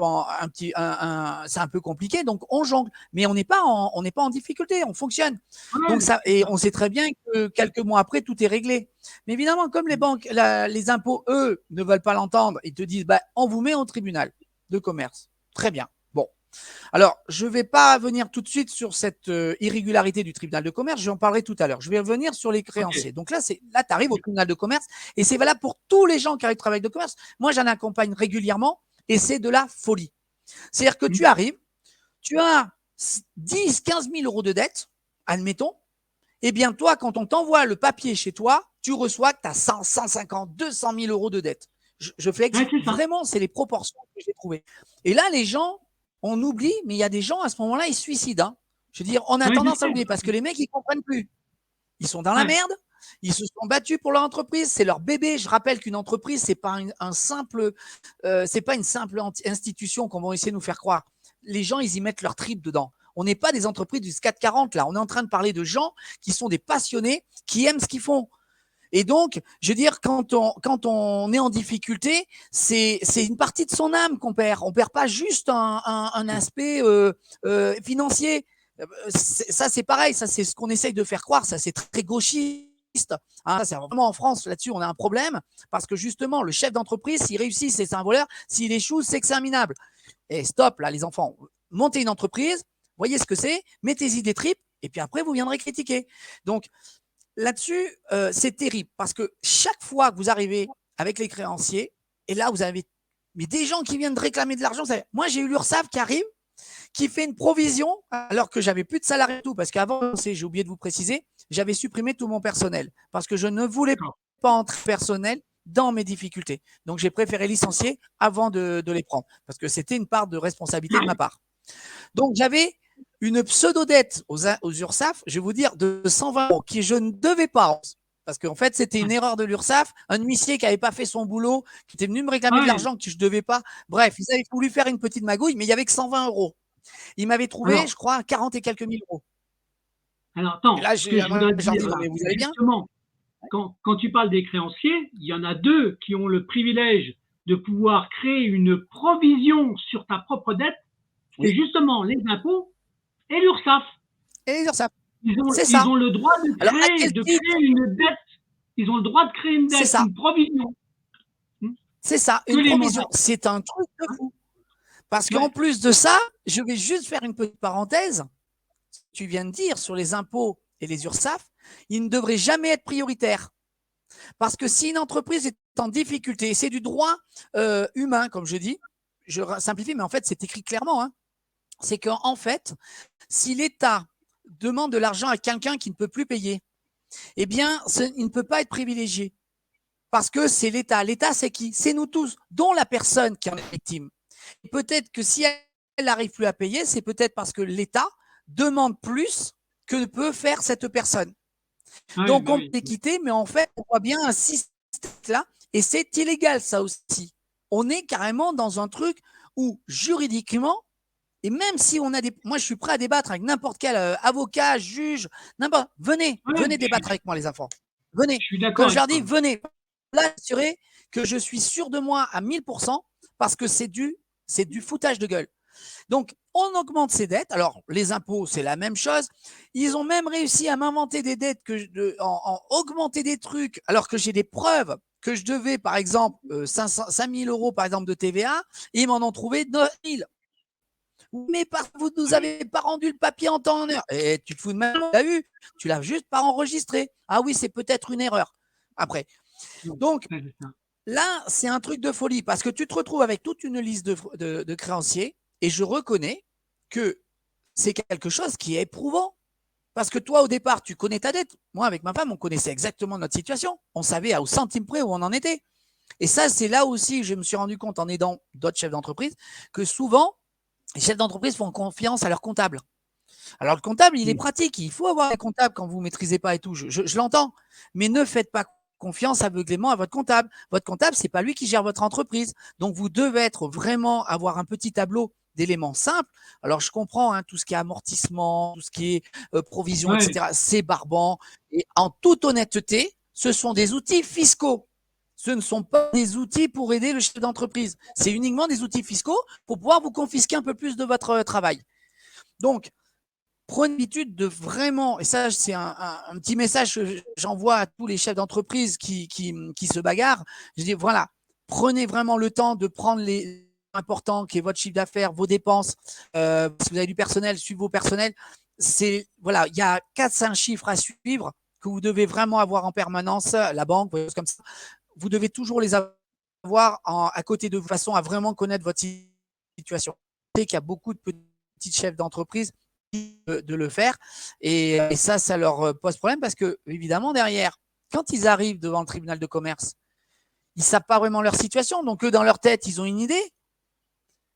c'est un peu compliqué. Donc, on jongle. Mais on n'est pas en difficulté, on fonctionne. Donc, Ouais, ça, c'est et ça. on sait très bien que quelques mois après, tout est réglé. Mais évidemment, comme les Mmh. banques, les impôts, eux, ne veulent pas l'entendre, ils te disent, bah, on vous met au tribunal de commerce. Très bien. Bon. Alors, je ne vais pas venir tout de suite sur cette irrégularité du tribunal de commerce, j'en parlerai tout à l'heure. Je vais revenir sur les OK. créanciers. Donc là, tu arrives au tribunal de commerce et c'est valable pour tous les gens qui arrivent au travail de commerce. Moi, j'en accompagne régulièrement et c'est de la folie. C'est-à-dire que Mmh. tu arrives, tu as 10, 15 000 euros de dette, admettons, eh bien, toi, quand on t'envoie le papier chez toi, tu reçois que tu as 100, 150, 200 000 euros de dette. Je fais Ouais, c'est ça. vraiment, c'est les proportions que j'ai trouvées. Et là, les gens, on oublie, mais il y a des gens à ce moment-là, ils se suicident. Hein. Je veux dire, on a Ouais, je tendance à sais. oublier parce que les mecs, ils comprennent plus. Ils sont dans la Ouais. merde. Ils se sont battus pour leur entreprise. C'est leur bébé. Je rappelle qu'une entreprise, c'est pas c'est pas une simple institution qu'on va essayer de nous faire croire. Les gens, ils y mettent leur trip dedans. On n'est pas des entreprises du 440 là. On est en train de parler de gens qui sont des passionnés, qui aiment ce qu'ils font. Et donc, je veux dire, quand on est en difficulté, c'est une partie de son âme qu'on perd. On perd pas juste un aspect financier. Ça, c'est pareil. Ça, c'est ce qu'on essaye de faire croire. Ça, c'est très gauchiste. Hein, c'est vraiment en France, là-dessus, on a un problème parce que justement, le chef d'entreprise, s'il réussit, c'est un voleur. S'il échoue, c'est que c'est un minable. Et stop, là, les enfants. Montez une entreprise, voyez ce que c'est, mettez-y des tripes, et puis après, vous viendrez critiquer. Donc, là-dessus, c'est terrible parce que chaque fois que vous arrivez avec les créanciers, et là, vous avez mais des gens qui viennent de réclamer de l'argent. Moi, j'ai eu l'URSSAF qui arrive, qui fait une provision alors que j'avais plus de salariés et tout. Parce qu'avant, j'ai oublié de vous préciser, j'avais supprimé tout mon personnel parce que je ne voulais pas entrer personnel dans mes difficultés. Donc, j'ai préféré licencier avant de les prendre parce que c'était une part de responsabilité de ma part. Donc, j'avais une pseudo-dette aux URSSAF, je vais vous dire, de 120 € qui je ne devais pas. Parce qu'en fait, c'était une erreur de l'URSSAF, un huissier qui n'avait pas fait son boulot, qui était venu me réclamer de l'argent que je ne devais pas. Bref, ils avaient voulu faire une petite magouille, mais il n'y avait que 120 €. Ils m'avaient trouvé, je crois, 40 et quelques mille euros. Alors, attends, et là, ce que je voudrais dire, vous allez bien? justement, quand tu parles des créanciers, il y en a deux qui ont le privilège de pouvoir créer une provision sur ta propre dette. C'est justement les impôts et l'URSSAF. Et les URSSAF. Ils ont le droit de créer une dette. Ils ont le droit de créer une dette, une provision. C'est ça, une provision. C'est un truc de fou. Parce qu'en plus de ça, je vais juste faire une petite parenthèse. Tu viens de dire sur les impôts et les URSSAF, ils ne devraient jamais être prioritaires. Parce que si une entreprise est en difficulté, c'est du droit humain, comme je dis, je simplifie, mais en fait, c'est écrit clairement, hein, c'est qu'en fait, si l'État demande de l'argent à quelqu'un qui ne peut plus payer, eh bien, il ne peut pas être privilégié. Parce que c'est l'État. L'État, c'est qui? C'est nous tous, dont la personne qui en est victime. Peut-être que si elle n'arrive plus à payer, c'est peut-être parce que l'État demande plus que peut faire cette personne. Donc, on peut quitter, mais en fait, on voit bien un système là, et c'est illégal, ça aussi. On est carrément dans un truc où, juridiquement, et même si on a des... Moi, je suis prêt à débattre avec n'importe quel avocat, juge, n'importe... Venez débattre avec moi, les enfants. Venez. Comme je leur dis, venez. Là, assurer que je suis sûr de moi à 1000% parce que c'est du foutage de gueule. Donc, on augmente ses dettes. Alors, les impôts, c'est la même chose. Ils ont même réussi à m'inventer des dettes, en augmenter des trucs, alors que j'ai des preuves que je devais, par exemple, 5 000 € par exemple de TVA, et ils m'en ont trouvé 9 000. Mais vous ne nous avez pas rendu le papier en temps et en heure. Et tu te fous de ma gueule, tu l'as eu, tu l'as juste pas enregistré. Ah oui, c'est peut-être une erreur. Après. Donc, là, c'est un truc de folie parce que tu te retrouves avec toute une liste de créanciers et je reconnais que c'est quelque chose qui est éprouvant. Parce que toi, au départ, tu connais ta dette. Moi, avec ma femme, on connaissait exactement notre situation. On savait au centime près où on en était. Et ça, c'est là aussi que je me suis rendu compte en aidant d'autres chefs d'entreprise que souvent, les chefs d'entreprise font confiance à leur comptable. Alors, le comptable, il est pratique. Il faut avoir un comptable quand vous ne maîtrisez pas et tout. Je l'entends. Mais ne faites pas confiance aveuglément à votre comptable. Votre comptable, c'est pas lui qui gère votre entreprise. Donc, vous devez être vraiment avoir un petit tableau d'éléments simples. Alors, je comprends tout ce qui est amortissement, tout ce qui est provision, etc. C'est barbant. Et en toute honnêteté, ce sont des outils fiscaux. Ce ne sont pas des outils pour aider le chef d'entreprise. C'est uniquement des outils fiscaux pour pouvoir vous confisquer un peu plus de votre travail. Donc, prenez l'habitude de vraiment, et ça c'est un petit message que j'envoie à tous les chefs d'entreprise qui se bagarrent. Je dis voilà, prenez vraiment le temps de prendre les importants qui est votre chiffre d'affaires, vos dépenses. Si vous avez du personnel, suivez vos personnels. C'est voilà, il y a 4-5 chiffres à suivre que vous devez vraiment avoir en permanence. La banque, comme ça, vous devez toujours les avoir à côté de vous, de façon à vraiment connaître votre situation. Je sais qu'il y a beaucoup de petits chefs d'entreprise de le faire et ça leur pose problème parce que évidemment derrière, quand ils arrivent devant le tribunal de commerce, ils savent pas vraiment leur situation, donc eux dans leur tête ils ont une idée,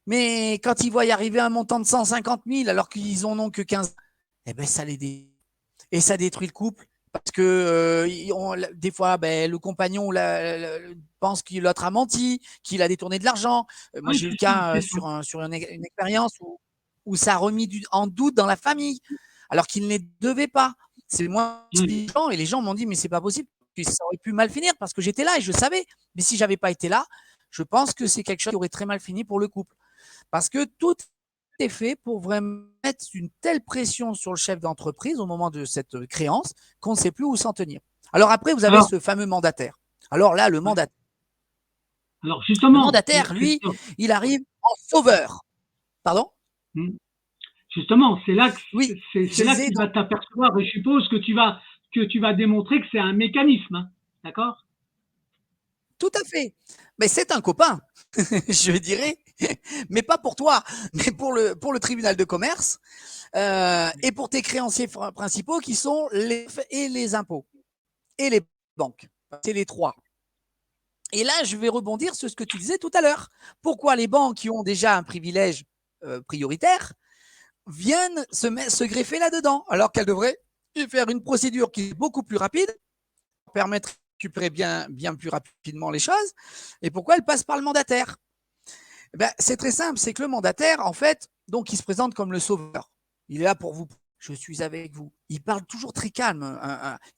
mais quand ils voient y arriver un montant de 150 000 alors qu'ils en ont que 15, eh ben ça les et ça détruit le couple parce que des fois le compagnon pense que l'autre a menti, qu'il a détourné de l'argent. Moi j'ai eu le cas sur une expérience où ça a remis en doute dans la famille, alors qu'il ne les devait pas. C'est moi et les gens m'ont dit mais c'est pas possible ça aurait pu mal finir parce que j'étais là et je savais. Mais si j'avais pas été là, je pense que c'est quelque chose qui aurait très mal fini pour le couple. Parce que tout est fait pour vraiment mettre une telle pression sur le chef d'entreprise au moment de cette créance qu'on ne sait plus où s'en tenir. Alors après, vous avez ce fameux mandataire. Alors là, le mandataire. Alors justement, lui, il arrive en sauveur. Pardon? Justement, c'est là que oui, c'est là que tu vas t'apercevoir, et je suppose que tu vas démontrer que c'est un mécanisme, hein, d'accord? Tout à fait. Mais c'est un copain, je dirais, mais pas pour toi, mais pour le tribunal de commerce et pour tes créanciers principaux qui sont les impôts et les banques. C'est les trois. Et là, je vais rebondir sur ce que tu disais tout à l'heure. Pourquoi les banques qui ont déjà un privilège prioritaire viennent se greffer là-dedans, alors qu'elles devraient faire une procédure qui est beaucoup plus rapide, permettre de récupérer bien plus rapidement les choses. Et pourquoi elles passent par le mandataire? C'est très simple, c'est que le mandataire, en fait, donc il se présente comme le sauveur. Il est là pour vous. Je suis avec vous. Ils parlent toujours très calme.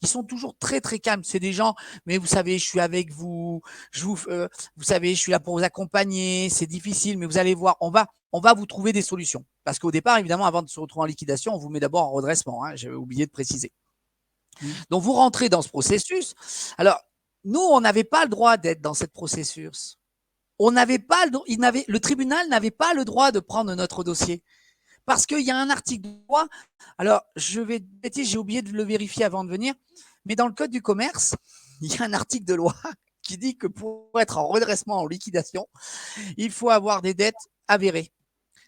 Ils sont toujours très très calmes. C'est des gens, mais vous savez, je suis avec vous. Vous savez, je suis là pour vous accompagner. C'est difficile, mais vous allez voir, on va vous trouver des solutions. Parce qu'au départ, évidemment, avant de se retrouver en liquidation, on vous met d'abord en redressement. Hein, j'avais oublié de préciser. Donc vous rentrez dans ce processus. Alors nous, on n'avait pas le droit d'être dans cette processus. On n'avait pas, le tribunal n'avait pas le droit de prendre notre dossier. Parce qu'il y a un article de loi, alors j'ai oublié de le vérifier avant de venir, mais dans le code du commerce, il y a un article de loi qui dit que pour être en redressement, en liquidation, il faut avoir des dettes avérées.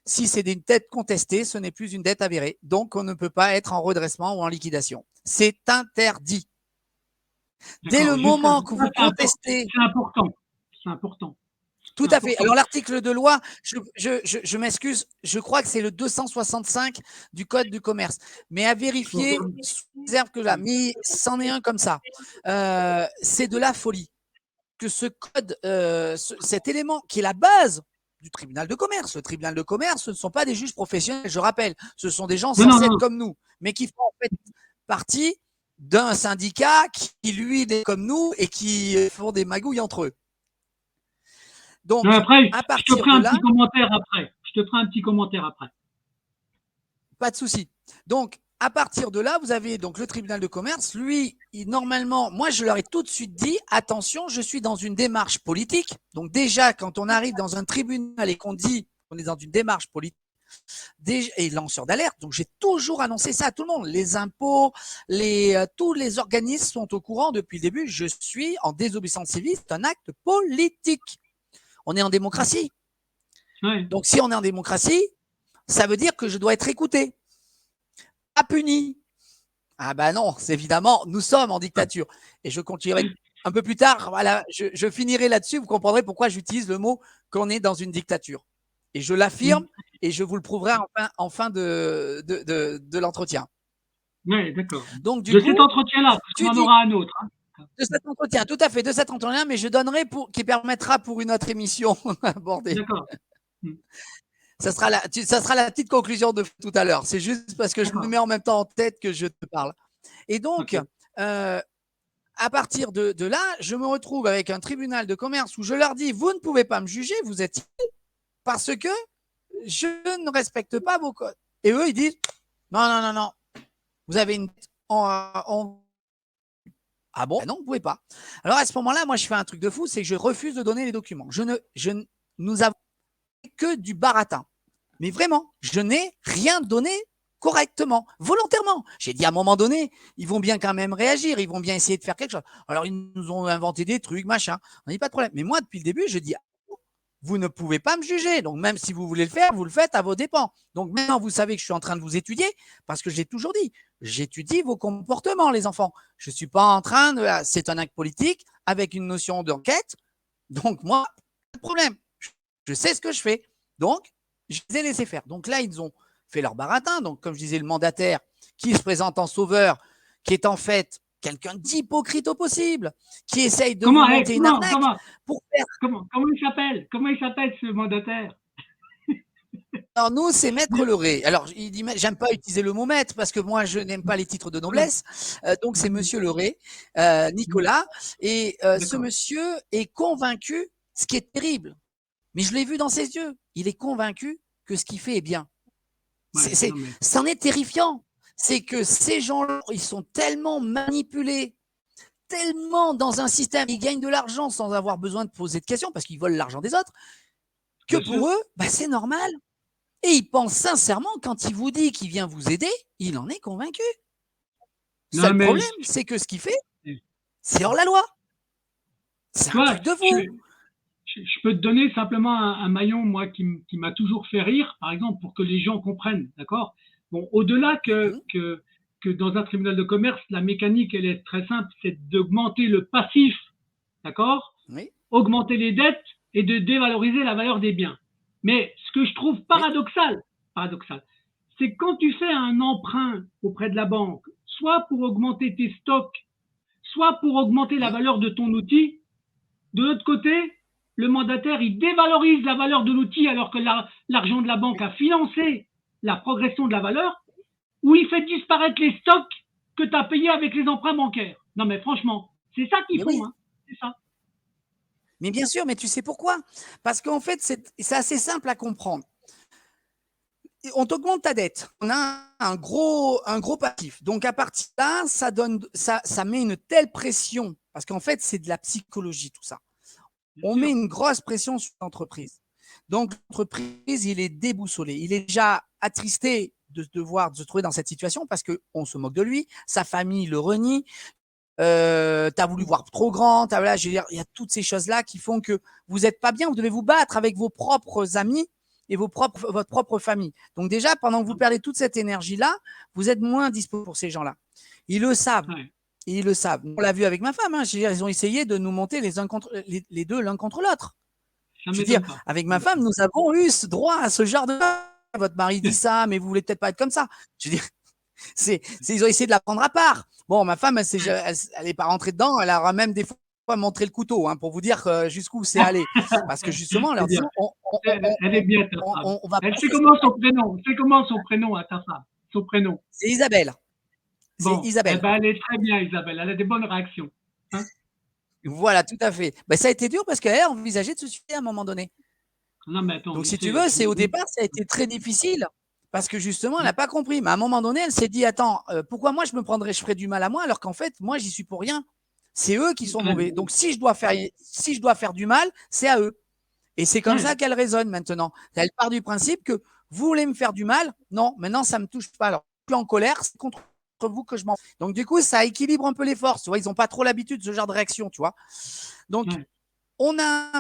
Si c'est une dette contestée, ce n'est plus une dette avérée. Donc, on ne peut pas être en redressement ou en liquidation. C'est interdit. Dès le moment que vous contestez… C'est important. C'est important. Tout à fait. Alors, l'article de loi, je m'excuse, je crois que c'est le 265 du Code du commerce. Mais à vérifier, sous réserve que là, mais c'en est un comme ça. C'est de la folie que ce code, cet élément qui est la base du tribunal de commerce. Le tribunal de commerce, ce ne sont pas des juges professionnels, je rappelle. Ce sont des gens censés être comme nous, mais qui font en fait partie d'un syndicat qui, lui, est comme nous et qui font des magouilles entre eux. Donc, après, à partir je te ferai un petit commentaire après. Pas de souci. Donc, à partir de là, vous avez donc le tribunal de commerce. Lui, normalement, moi, je leur ai tout de suite dit, attention, je suis dans une démarche politique. Donc déjà, quand on arrive dans un tribunal et qu'on dit qu'on est dans une démarche politique, et lanceur d'alerte. Donc, j'ai toujours annoncé ça à tout le monde. Les impôts, tous les organismes sont au courant depuis le début. Je suis en désobéissance civile. C'est un acte politique. On est en démocratie. Ouais. Donc, si on est en démocratie, ça veut dire que je dois être écouté, pas puni. Ah ben non, c'est évidemment, nous sommes en dictature. Et je continuerai un peu plus tard, voilà, je finirai là-dessus, vous comprendrez pourquoi j'utilise le mot qu'on est dans une dictature. Et je l'affirme et je vous le prouverai en fin de l'entretien. Oui, d'accord. Donc, de cet entretien-là, parce qu'on en aura un autre. Hein. De cet entretien, tout à fait, de cet entretien, mais je donnerai qui permettra pour une autre émission abordée. D'accord. Ça sera la petite conclusion de tout à l'heure. C'est juste parce que je me mets en même temps en tête que je te parle. Et donc, à partir de là, je me retrouve avec un tribunal de commerce où je leur dis, vous ne pouvez pas me juger, vous êtes parce que je ne respecte pas vos codes. Et eux, ils disent, non, vous avez une… Ah bon? Ben non, vous ne pouvez pas. Alors à ce moment-là, moi, je fais un truc de fou, c'est que je refuse de donner les documents. Nous avons que du baratin. Mais vraiment, je n'ai rien donné correctement, volontairement. J'ai dit à un moment donné, ils vont bien quand même réagir, ils vont bien essayer de faire quelque chose. Alors, ils nous ont inventé des trucs, machin. On n'a pas de problème. Mais moi, depuis le début, je dis, vous ne pouvez pas me juger. Donc, même si vous voulez le faire, vous le faites à vos dépens. Donc, maintenant, vous savez que je suis en train de vous étudier parce que j'ai toujours dit, j'étudie vos comportements, les enfants. Je ne suis pas en train de… C'est un acte politique avec une notion d'enquête. Donc, moi, pas de problème. Je sais ce que je fais. Donc, je les ai laissés faire. Donc là, ils ont fait leur baratin. Donc, comme je disais, le mandataire qui se présente en sauveur, qui est en fait quelqu'un d'hypocrite au possible, qui essaye de monter une arnaque pour faire… Comment il s'appelle ce mandataire? Alors nous, c'est Maître Leray. Alors il dit, j'aime pas utiliser le mot maître parce que moi je n'aime pas les titres de noblesse. Donc c'est Monsieur Leray, Nicolas. Et ce D'accord. monsieur est convaincu, ce qui est terrible. Mais je l'ai vu dans ses yeux. Il est convaincu que ce qu'il fait est bien. Ouais, non mais C'en est terrifiant. C'est que ces gens-là, ils sont tellement manipulés, tellement dans un système, ils gagnent de l'argent sans avoir besoin de poser de questions parce qu'ils volent l'argent des autres, que bien sûr. pour eux, bah, c'est normal. Et il pense sincèrement, quand il vous dit qu'il vient vous aider, il en est convaincu. Non Seul mais problème, c'est que ce qu'il fait, tu c'est hors la loi. C'est un vois, truc de fou. je peux te donner simplement un maillon, moi, qui m'a toujours fait rire, par exemple, pour que les gens comprennent, d'accord? Bon, au-delà Mmh. que dans un tribunal de commerce, la mécanique, elle est très simple, c'est d'augmenter le passif, d'accord? Oui, Augmenter les dettes et de dévaloriser la valeur des biens. Mais ce que je trouve oui, paradoxal, c'est que quand tu fais un emprunt auprès de la banque, soit pour augmenter tes stocks, soit pour augmenter la mmh. valeur de ton outil, de l'autre côté, le mandataire, il dévalorise la valeur de l'outil alors que l'argent de la banque a financé la progression de la valeur, ou il fait disparaître les stocks que tu as payés avec les emprunts bancaires. Non mais franchement, c'est ça qu'ils Mais font, oui, hein. C'est ça. mais bien sûr, mais tu sais pourquoi? Parce qu'en fait, c'est assez simple à comprendre. On t'augmente ta dette. On a un gros passif. Donc, à partir de là, ça met une telle pression. Parce qu'en fait, c'est de la psychologie, tout ça. Bien On met sûr. une grosse pression sur l'entreprise. Donc, l'entreprise, il est déboussolé. Il est déjà attristé de devoir se trouver dans cette situation parce qu'on se moque de lui. Sa famille le renie. T'as voulu voir trop grand. Voilà, je veux dire, il y a toutes ces choses-là qui font que vous n'êtes pas bien. Vous devez vous battre avec vos propres amis et votre propre famille. Donc déjà, pendant que vous perdez toute cette énergie-là, vous êtes moins dispo pour ces gens-là. Ils le savent. Ouais, Ils le savent. On l'a vu avec ma femme. Hein. Je veux dire, ils ont essayé de nous monter les deux l'un contre l'autre. ça Je veux dire, m'étonne pas. avec ma femme, nous avons eu ce droit à ce genre de. Votre mari dit ça, mais vous voulez peut-être pas être comme ça. Je veux dire, ils ont essayé de la prendre à part. Bon, ma femme, elle est pas rentrée dedans. Elle a même des fois montré le couteau hein, pour vous dire jusqu'où c'est allé. Parce que justement, en C'est leur bien. disant, Elle est bien, ta femme. on va Elle sait passer. comment son prénom. C'est comment son prénom à ta femme. Son prénom. C'est Isabelle. C'est Bon, eh Isabelle. ben, elle est très bien, Isabelle. Elle a des bonnes réactions. Hein. Voilà, tout à fait. Ben, ça a été dur parce qu'elle a envisagé de se suicider à un moment donné. Non, mais attends, Donc, mais si tu c'est. veux, c'est au départ, ça a été très difficile parce que justement, elle n'a pas compris. Mais à un moment donné, elle s'est dit, attends, pourquoi moi je ferais du mal à moi alors qu'en fait, moi, j'y suis pour rien. C'est eux qui sont mauvais. Donc, si je dois faire du mal, c'est à eux. Et c'est comme ça Ouais, qu'elle raisonne maintenant. Elle part du principe que vous voulez me faire du mal, non, maintenant ça me touche pas. Alors, je suis en colère, c'est contre vous que je m'en. Donc du coup, ça équilibre un peu les forces. Tu vois, ils n'ont pas trop l'habitude de ce genre de réaction, tu vois. Donc ouais. on a,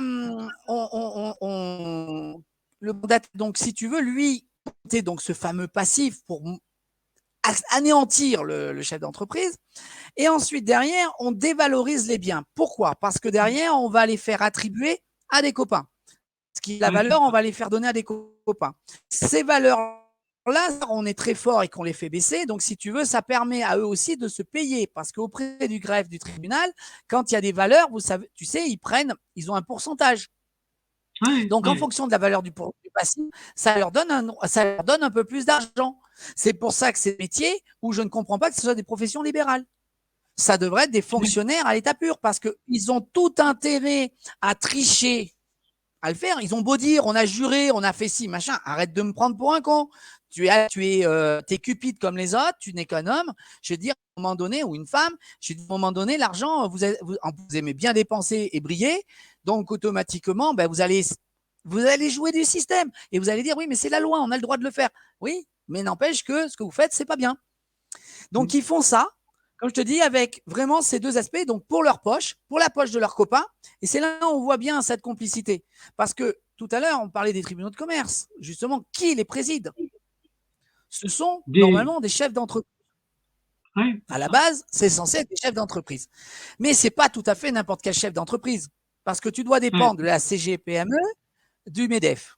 le mandataire. Donc si tu veux, lui, donc ce fameux passif pour anéantir le chef d'entreprise. Et ensuite derrière, on dévalorise les biens. Pourquoi? Parce que derrière, on va les faire attribuer à des copains. Ce qui la Ouais, c'est valeur, on ça. va les faire donner à des copains. Ces valeurs-là, on est très fort et qu'on les fait baisser. Donc, si tu veux, ça permet à eux aussi de se payer. Parce qu'auprès du greffe du tribunal, quand il y a des valeurs, vous savez, tu sais, ils ont un pourcentage. Ouais, Donc, en ouais. fonction de la valeur du passif, ça leur donne un peu plus d'argent. C'est pour ça que c'est des métiers où je ne comprends pas que ce soit des professions libérales. Ça devrait être des fonctionnaires à l'état pur parce qu'ils ont tout intérêt à tricher à le faire. Ils ont beau dire, on a juré, on a fait ci, machin. Arrête de me prendre pour un con. T'es cupide comme les autres, tu n'es qu'un homme. Je veux dire, à un moment donné, ou une femme, je veux dire, à un moment donné, l'argent, vous aimez bien dépenser et briller. Donc, automatiquement, ben, vous allez jouer du système. Et vous allez dire, oui, mais c'est la loi, on a le droit de le faire. Oui, mais n'empêche que ce que vous faites, c'est pas bien. Donc, ils font ça, comme je te dis, avec vraiment ces deux aspects, donc pour leur poche, pour la poche de leurs copains. Et c'est là où on voit bien cette complicité. Parce que tout à l'heure, on parlait des tribunaux de commerce. Justement, qui les préside? Ce sont Des. normalement des chefs d'entreprise. Ouais, À c'est la ça. base, c'est censé être des chefs d'entreprise. Mais ce n'est pas tout à fait n'importe quel chef d'entreprise. Parce que tu dois Ouais, dépendre de la CGPME, du MEDEF.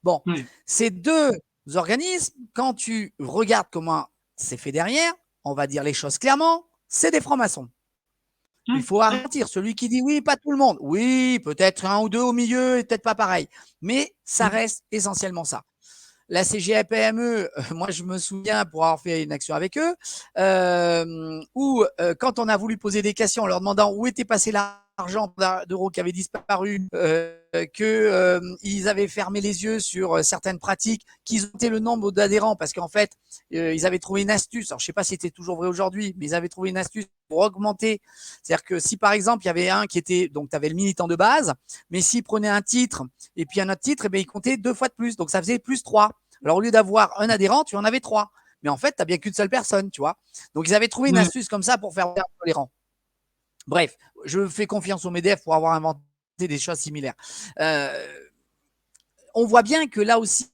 Bon, ouais. ces deux organismes, quand tu regardes comment c'est fait derrière, on va dire les choses clairement, c'est des francs-maçons. Il Ouais, faut arrêter. Celui qui dit oui, pas tout le monde. Oui, peut-être un ou deux au milieu et peut-être pas pareil. Mais ça reste essentiellement ça. la CGPME, moi je me souviens pour avoir fait une action avec eux, où quand on a voulu poser des questions en leur demandant où était passé l'argent d'euros qui avait disparu, qu'ils avaient fermé les yeux sur certaines pratiques, qu'ils ont été le nombre d'adhérents parce qu'en fait, ils avaient trouvé une astuce. Alors je sais pas si c'était toujours vrai aujourd'hui, mais ils avaient trouvé une astuce pour augmenter. C'est-à-dire que si par exemple il y avait un qui était, donc tu avais le militant de base, mais s'il prenait un titre et puis un autre titre, eh bien, il comptait 2 fois de plus. Donc ça faisait plus 3. Alors au lieu d'avoir un adhérent, tu en avais 3. Mais en fait, tu n'as bien qu'une seule personne, tu vois. Donc ils avaient trouvé une astuce comme ça pour faire les rangs. Bref, je fais confiance au MEDEF pour avoir inventé des choses similaires. On voit bien que là aussi,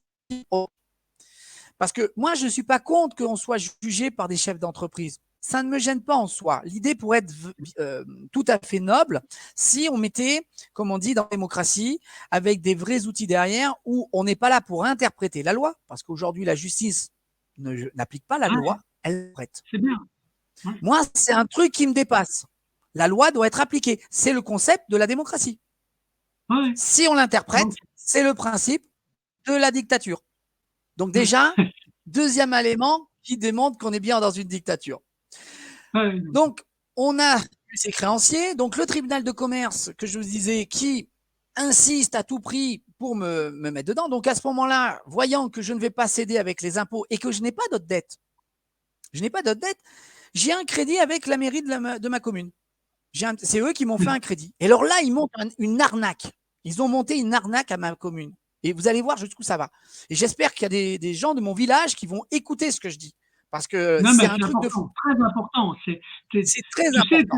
parce que moi, je ne suis pas contre qu'on soit jugé par des chefs d'entreprise. Ça ne me gêne pas en soi. L'idée pourrait être tout à fait noble si on mettait, comme on dit dans la démocratie, avec des vrais outils derrière où on n'est pas là pour interpréter la loi, parce qu'aujourd'hui, la justice n'applique pas la loi, elle interprète. C'est bien. Ouais. Moi, c'est un truc qui me dépasse. La loi doit être appliquée. C'est le concept de la démocratie. Ouais. Si on l'interprète, c'est le principe de la dictature. Donc déjà, deuxième élément qui démontre qu'on est bien dans une dictature. Donc, on a ces créanciers. Donc, le tribunal de commerce, que je vous disais, qui insiste à tout prix pour me mettre dedans. Donc, à ce moment-là, voyant que je ne vais pas céder avec les impôts et que je n'ai pas d'autres dettes, j'ai un crédit avec la mairie de ma commune. C'est eux qui m'ont fait un crédit. Et alors là, ils montent une arnaque. Ils ont monté une arnaque à ma commune. Et vous allez voir jusqu'où ça va. Et j'espère qu'il y a des gens de mon village qui vont écouter ce que je dis. Parce que c'est un truc de fou. Très important. C'est très important.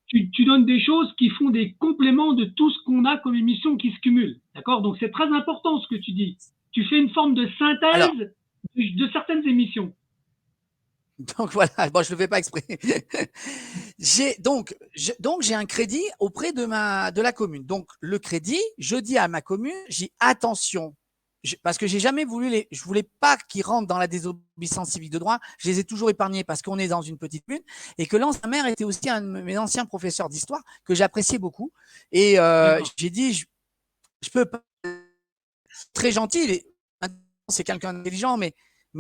Tu sais que tu donnes des choses qui font des compléments de tout ce qu'on a comme émission qui se cumulent. D'accord? Donc c'est très important ce que tu dis. Tu fais une forme de synthèse de certaines émissions. Donc voilà, bon, je ne le fais pas exprès. Donc j'ai un crédit auprès de la commune. Donc le crédit, je dis à ma commune, j'ai attention, parce que j'ai jamais voulu je voulais pas qu'ils rentrent dans la désobéissance civique de droit. Je les ai toujours épargnés parce qu'on est dans une petite commune et que l'ancien maire était aussi un de mes anciens professeurs d'histoire que j'appréciais beaucoup. Et j'ai dit, je peux pas. Très gentil, c'est quelqu'un d'intelligent, mais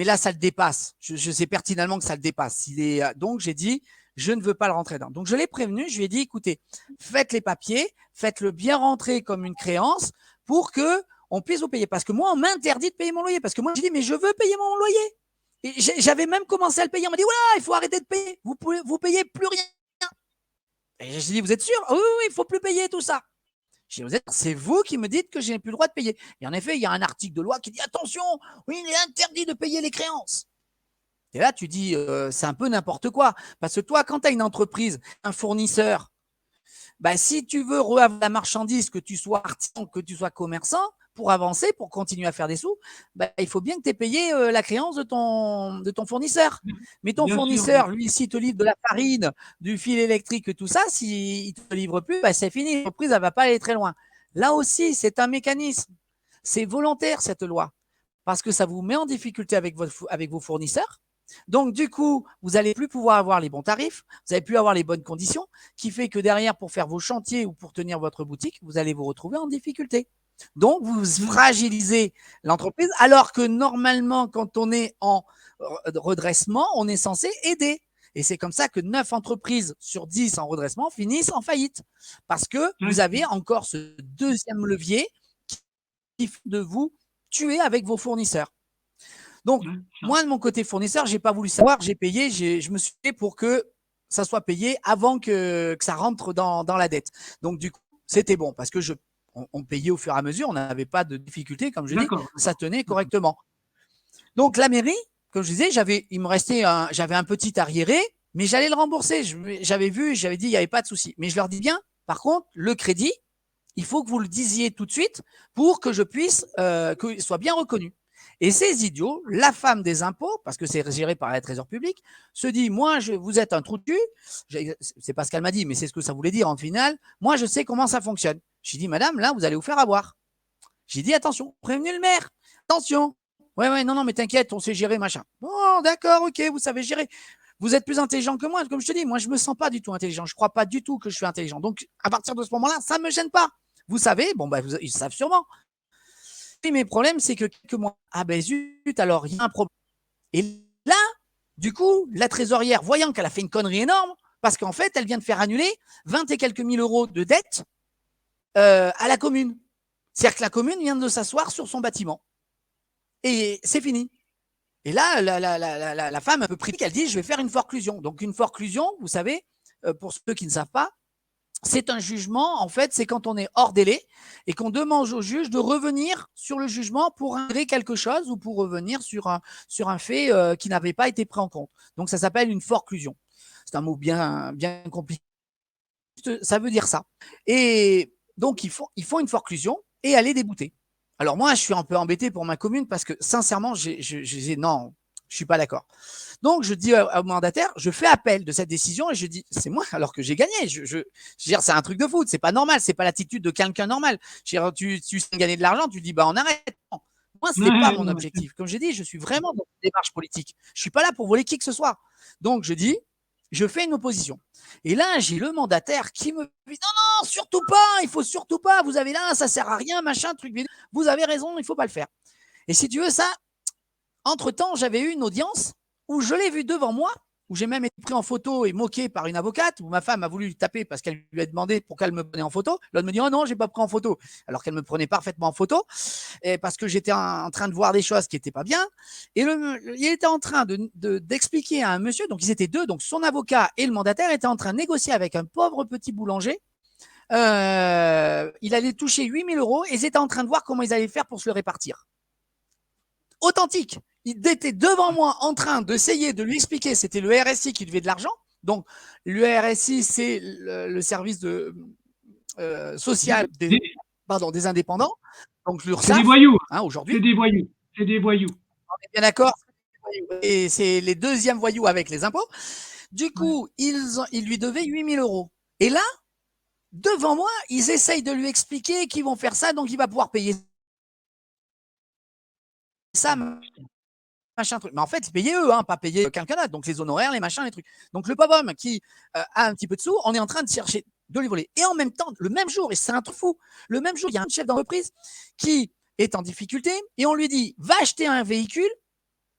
là, ça le dépasse. Je sais pertinemment que ça le dépasse. Donc, j'ai dit, je ne veux pas le rentrer dedans. Donc, je l'ai prévenu. Je lui ai dit, écoutez, faites les papiers, faites-le bien rentrer comme une créance pour que on puisse vous payer. Parce que moi, on m'interdit de payer mon loyer. Parce que moi, j'ai dit, mais je veux payer mon loyer. Et j'avais même commencé à le payer. On m'a dit, voilà, il faut arrêter de payer. Vous payez plus rien. Et j'ai dit, vous êtes sûr? Oui, il ne faut plus payer tout ça. C'est vous qui me dites que je n'ai plus le droit de payer. Et en effet, il y a un article de loi qui dit attention, oui, il est interdit de payer les créances. Et là, tu dis, c'est un peu n'importe quoi. Parce que toi, quand tu as une entreprise, un fournisseur, bah, si tu veux avoir la marchandise, que tu sois artisan, que tu sois commerçant, pour avancer, pour continuer à faire des sous, bah, il faut bien que tu aies payé la créance de ton fournisseur. Mais ton fournisseur, lui, s'il te livre de la farine, du fil électrique, tout ça, s'il ne te livre plus, bah, c'est fini. L'entreprise, elle ne va pas aller très loin. Là aussi, c'est un mécanisme. C'est volontaire, cette loi. Parce que ça vous met en difficulté avec vos fournisseurs. Donc, du coup, vous n'allez plus pouvoir avoir les bons tarifs, vous n'allez plus avoir les bonnes conditions, qui fait que derrière, pour faire vos chantiers ou pour tenir votre boutique, vous allez vous retrouver en difficulté. Donc, vous fragilisez l'entreprise, alors que normalement, quand on est en redressement, on est censé aider. Et c'est comme ça que 9 entreprises sur 10 en redressement finissent en faillite. Parce que vous avez encore ce deuxième levier qui fait de vous tuer avec vos fournisseurs. Donc, moi, de mon côté fournisseur, je n'ai pas voulu savoir, j'ai payé, je me suis fait pour que ça soit payé avant que ça rentre dans la dette. Donc, du coup, c'était bon parce que on payait au fur et à mesure, on n'avait pas de difficulté, comme je dis, ça tenait correctement. Donc, la mairie, comme je disais, j'avais un petit arriéré, mais j'allais le rembourser. J'avais dit, il n'y avait pas de souci. Mais je leur dis bien, par contre, le crédit, il faut que vous le disiez tout de suite pour que je puisse, qu'il soit bien reconnu. Et ces idiots, la femme des impôts, parce que c'est géré par la Trésor public, se dit, moi, vous êtes un trou de cul. C'est pas ce qu'elle m'a dit, mais c'est ce que ça voulait dire en final. Moi, je sais comment ça fonctionne. J'ai dit, madame, là, vous allez vous faire avoir. J'ai dit, attention, prévenez le maire. Attention. Ouais, non, mais t'inquiète, on sait gérer, machin. Bon, d'accord, ok, vous savez gérer. Vous êtes plus intelligent que moi, comme je te dis. Moi, je me sens pas du tout intelligent. Je crois pas du tout que je suis intelligent. Donc, à partir de ce moment-là, ça me gêne pas. Vous savez, bon, bah, ils savent sûrement. mes problèmes, c'est que quelques mois, ah ben zut, alors il y a un problème. Et là, du coup, la trésorière, voyant qu'elle a fait une connerie énorme, parce qu'en fait, elle vient de faire annuler 20 et quelques mille euros de dette à la commune. C'est-à-dire que la commune vient de s'asseoir sur son bâtiment. Et c'est fini. Et là, la femme un peu pris, elle dit, je vais faire une forclusion. Donc une forclusion, vous savez, pour ceux qui ne savent pas, c'est un jugement, en fait, c'est quand on est hors délai et qu'on demande au juge de revenir sur le jugement pour intégrer quelque chose ou pour revenir sur un fait qui n'avait pas été pris en compte. Donc ça s'appelle une forclusion. C'est un mot bien compliqué. Ça veut dire ça. Et donc, ils font une forclusion et elle est déboutée. Alors moi, je suis un peu embêté pour ma commune parce que sincèrement, non, je suis pas d'accord. Donc, je dis au mandataire, je fais appel de cette décision et je dis, c'est moi alors que j'ai gagné. Je veux dire, c'est un truc de foot, c'est pas normal, c'est pas l'attitude de quelqu'un normal. Je veux dire, tu sais gagner de l'argent, tu dis, bah on arrête. Non. Moi, ce n'est pas mon objectif. Comme j'ai dit, je suis vraiment dans une démarche politique. Je suis pas là pour voler qui que ce soit. Donc, je dis, je fais une opposition. Et là, j'ai le mandataire qui me dit, non, surtout pas, il faut surtout pas, vous avez là, ça sert à rien, machin, truc, vous avez raison, il faut pas le faire. Et si tu veux ça, entre-temps, j'avais eu une audience où je l'ai vu devant moi, où j'ai même été pris en photo et moqué par une avocate, où ma femme a voulu lui taper parce qu'elle lui a demandé pourquoi elle me prenait en photo. L'autre me dit, oh non, j'ai pas pris en photo, alors qu'elle me prenait parfaitement en photo, et parce que j'étais en train de voir des choses qui n'étaient pas bien. Et il était en train d'expliquer à un monsieur, donc ils étaient deux, donc son avocat et le mandataire étaient en train de négocier avec un pauvre petit boulanger. Il allait toucher 8 000 euros et ils étaient en train de voir comment ils allaient faire pour se le répartir. Authentique. Il était devant moi en train d'essayer de lui expliquer, c'était le RSI qui devait de l'argent. Donc, le RSI, c'est le service social des indépendants. Donc, c'est des voyous. Aujourd'hui. C'est des voyous. C'est des voyous. On est bien d'accord. Et c'est les deuxièmes voyous avec les impôts. Du coup, ils lui devaient 8 000 euros. Et là, devant moi, ils essayent de lui expliquer qu'ils vont faire ça, donc il va pouvoir payer ça, machin truc. Mais en fait, c'est payer eux, hein, pas payer quelqu'un d'autre. Donc les honoraires, les machins, les trucs. Donc le pauvre homme qui a un petit peu de sous, on est en train de chercher de les voler. Et en même temps, le même jour, et c'est un truc fou, le même jour, il y a un chef d'entreprise qui est en difficulté et on lui dit, va acheter un véhicule,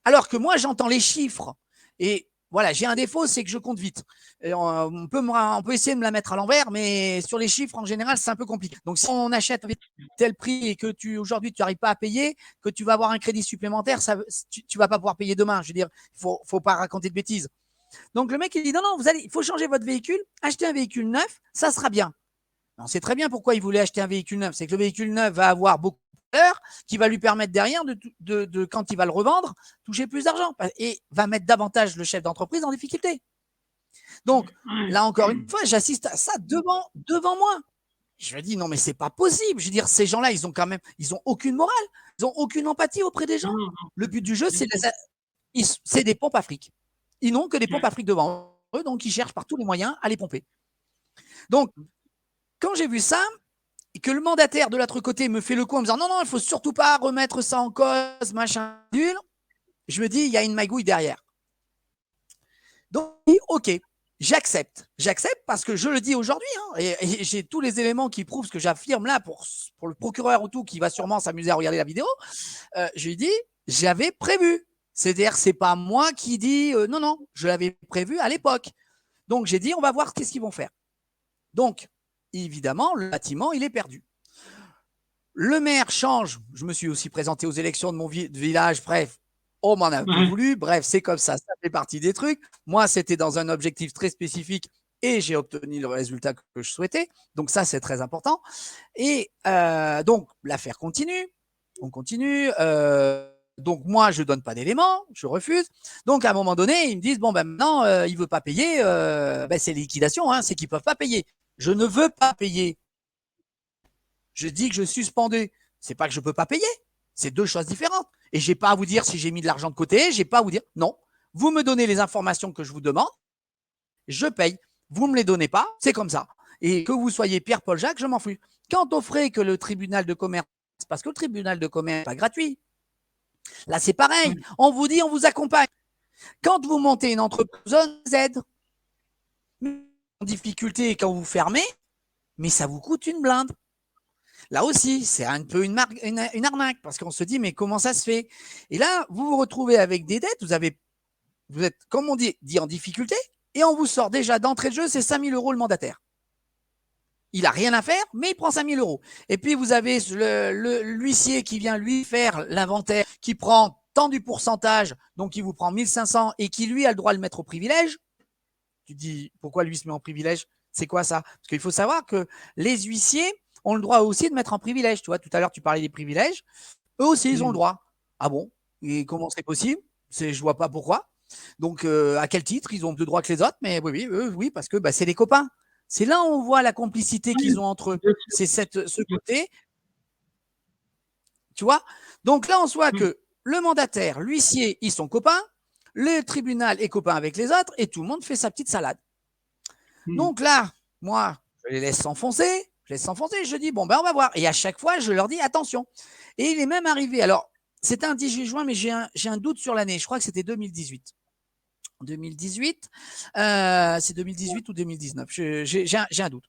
alors que moi, j'entends les chiffres. Et voilà, j'ai un défaut, c'est que je compte vite. Et on peut essayer de me la mettre à l'envers, mais sur les chiffres, en général, c'est un peu compliqué. Donc, si on achète avec tel prix et que aujourd'hui, tu n'arrives pas à payer, que tu vas avoir un crédit supplémentaire, tu vas pas pouvoir payer demain. Je veux dire, faut pas raconter de bêtises. Donc, le mec, il dit, non, il faut changer votre véhicule, acheter un véhicule neuf, ça sera bien. On sait très bien pourquoi il voulait acheter un véhicule neuf. C'est que le véhicule neuf va avoir beaucoup d'heures qui va lui permettre derrière quand il va le revendre, toucher plus d'argent et va mettre davantage le chef d'entreprise en difficulté. Donc, là encore une fois, j'assiste à ça devant moi. Je me dis, non, mais c'est pas possible. Je veux dire, ces gens-là, ils ont aucune morale, ils ont aucune empathie auprès des gens. Le but du jeu, c'est des pompes à fric. Ils n'ont que des pompes à fric devant eux, donc ils cherchent par tous les moyens à les pomper. Donc, quand j'ai vu ça, et que le mandataire de l'autre côté me fait le coup en me disant non, il ne faut surtout pas remettre ça en cause, machin, nul, je me dis, il y a une magouille derrière. Donc, ok, j'accepte. J'accepte parce que je le dis aujourd'hui, hein, et j'ai tous les éléments qui prouvent ce que j'affirme là pour le procureur ou tout, qui va sûrement s'amuser à regarder la vidéo. Je lui dis, j'avais prévu. C'est-à-dire, c'est pas moi qui dis non, je l'avais prévu à l'époque. Donc, j'ai dit, on va voir qu'est-ce qu'ils vont faire. Donc, évidemment, le bâtiment, il est perdu. Le maire change. Je me suis aussi présenté aux élections de mon village. Bref, on m'en a peu voulu. Bref, c'est comme ça. Ça fait partie des trucs. Moi, c'était dans un objectif très spécifique et j'ai obtenu le résultat que je souhaitais. Donc, ça, c'est très important. Et donc, l'affaire continue. On continue. Donc, moi, je ne donne pas d'éléments. Je refuse. Donc, à un moment donné, ils me disent, bon, ben maintenant, il ne veut pas payer. C'est liquidation. Hein, c'est qu'ils ne peuvent pas payer. Je ne veux pas payer. Je dis que je suspendais. C'est pas que je peux pas payer. C'est deux choses différentes. Et j'ai pas à vous dire si j'ai mis de l'argent de côté. J'ai pas à vous dire non. Vous me donnez les informations que je vous demande. Je paye. Vous me les donnez pas. C'est comme ça. Et que vous soyez Pierre-Paul Jacques, je m'en fous. Quant aux frais que le tribunal de commerce, parce que le tribunal de commerce n'est pas gratuit. Là, c'est pareil. On vous dit, on vous accompagne. Quand vous montez une entreprise, on vous aide. En difficulté, quand vous fermez, mais ça vous coûte une blinde. Là aussi, c'est un peu une arnaque parce qu'on se dit, mais comment ça se fait? Et là, vous vous retrouvez avec des dettes, vous êtes, comme on dit en difficulté, et on vous sort déjà d'entrée de jeu, c'est 5 000 € le mandataire. Il n'a rien à faire, mais il prend 5 000 €. Et puis, vous avez l'huissier qui vient lui faire l'inventaire, qui prend tant du pourcentage, donc il vous prend 1 500 et qui, lui, a le droit de le mettre au privilège. Tu te dis, pourquoi lui se met en privilège? C'est quoi ça? Parce qu'il faut savoir que les huissiers ont le droit aussi de mettre en privilège. Tu vois, tout à l'heure, tu parlais des privilèges. Eux aussi, ils ont le droit. Ah bon? Et comment c'est possible? Je ne vois pas pourquoi. Donc, à quel titre? Ils ont plus de droit que les autres, mais oui, oui, parce que c'est les copains. C'est là où on voit la complicité qu'ils ont entre eux. C'est ce côté. Tu vois? Donc là, on voit que le mandataire, l'huissier, ils sont copains. Le tribunal est copain avec les autres et tout le monde fait sa petite salade. Donc là, moi, je les laisse s'enfoncer. Je dis, bon, ben, on va voir. Et à chaque fois, je leur dis, attention. Et il est même arrivé. Alors, c'était un 18 juin, mais j'ai un doute sur l'année. Je crois que c'était 2018. 2018, c'est 2018 ou 2019. J'ai un doute.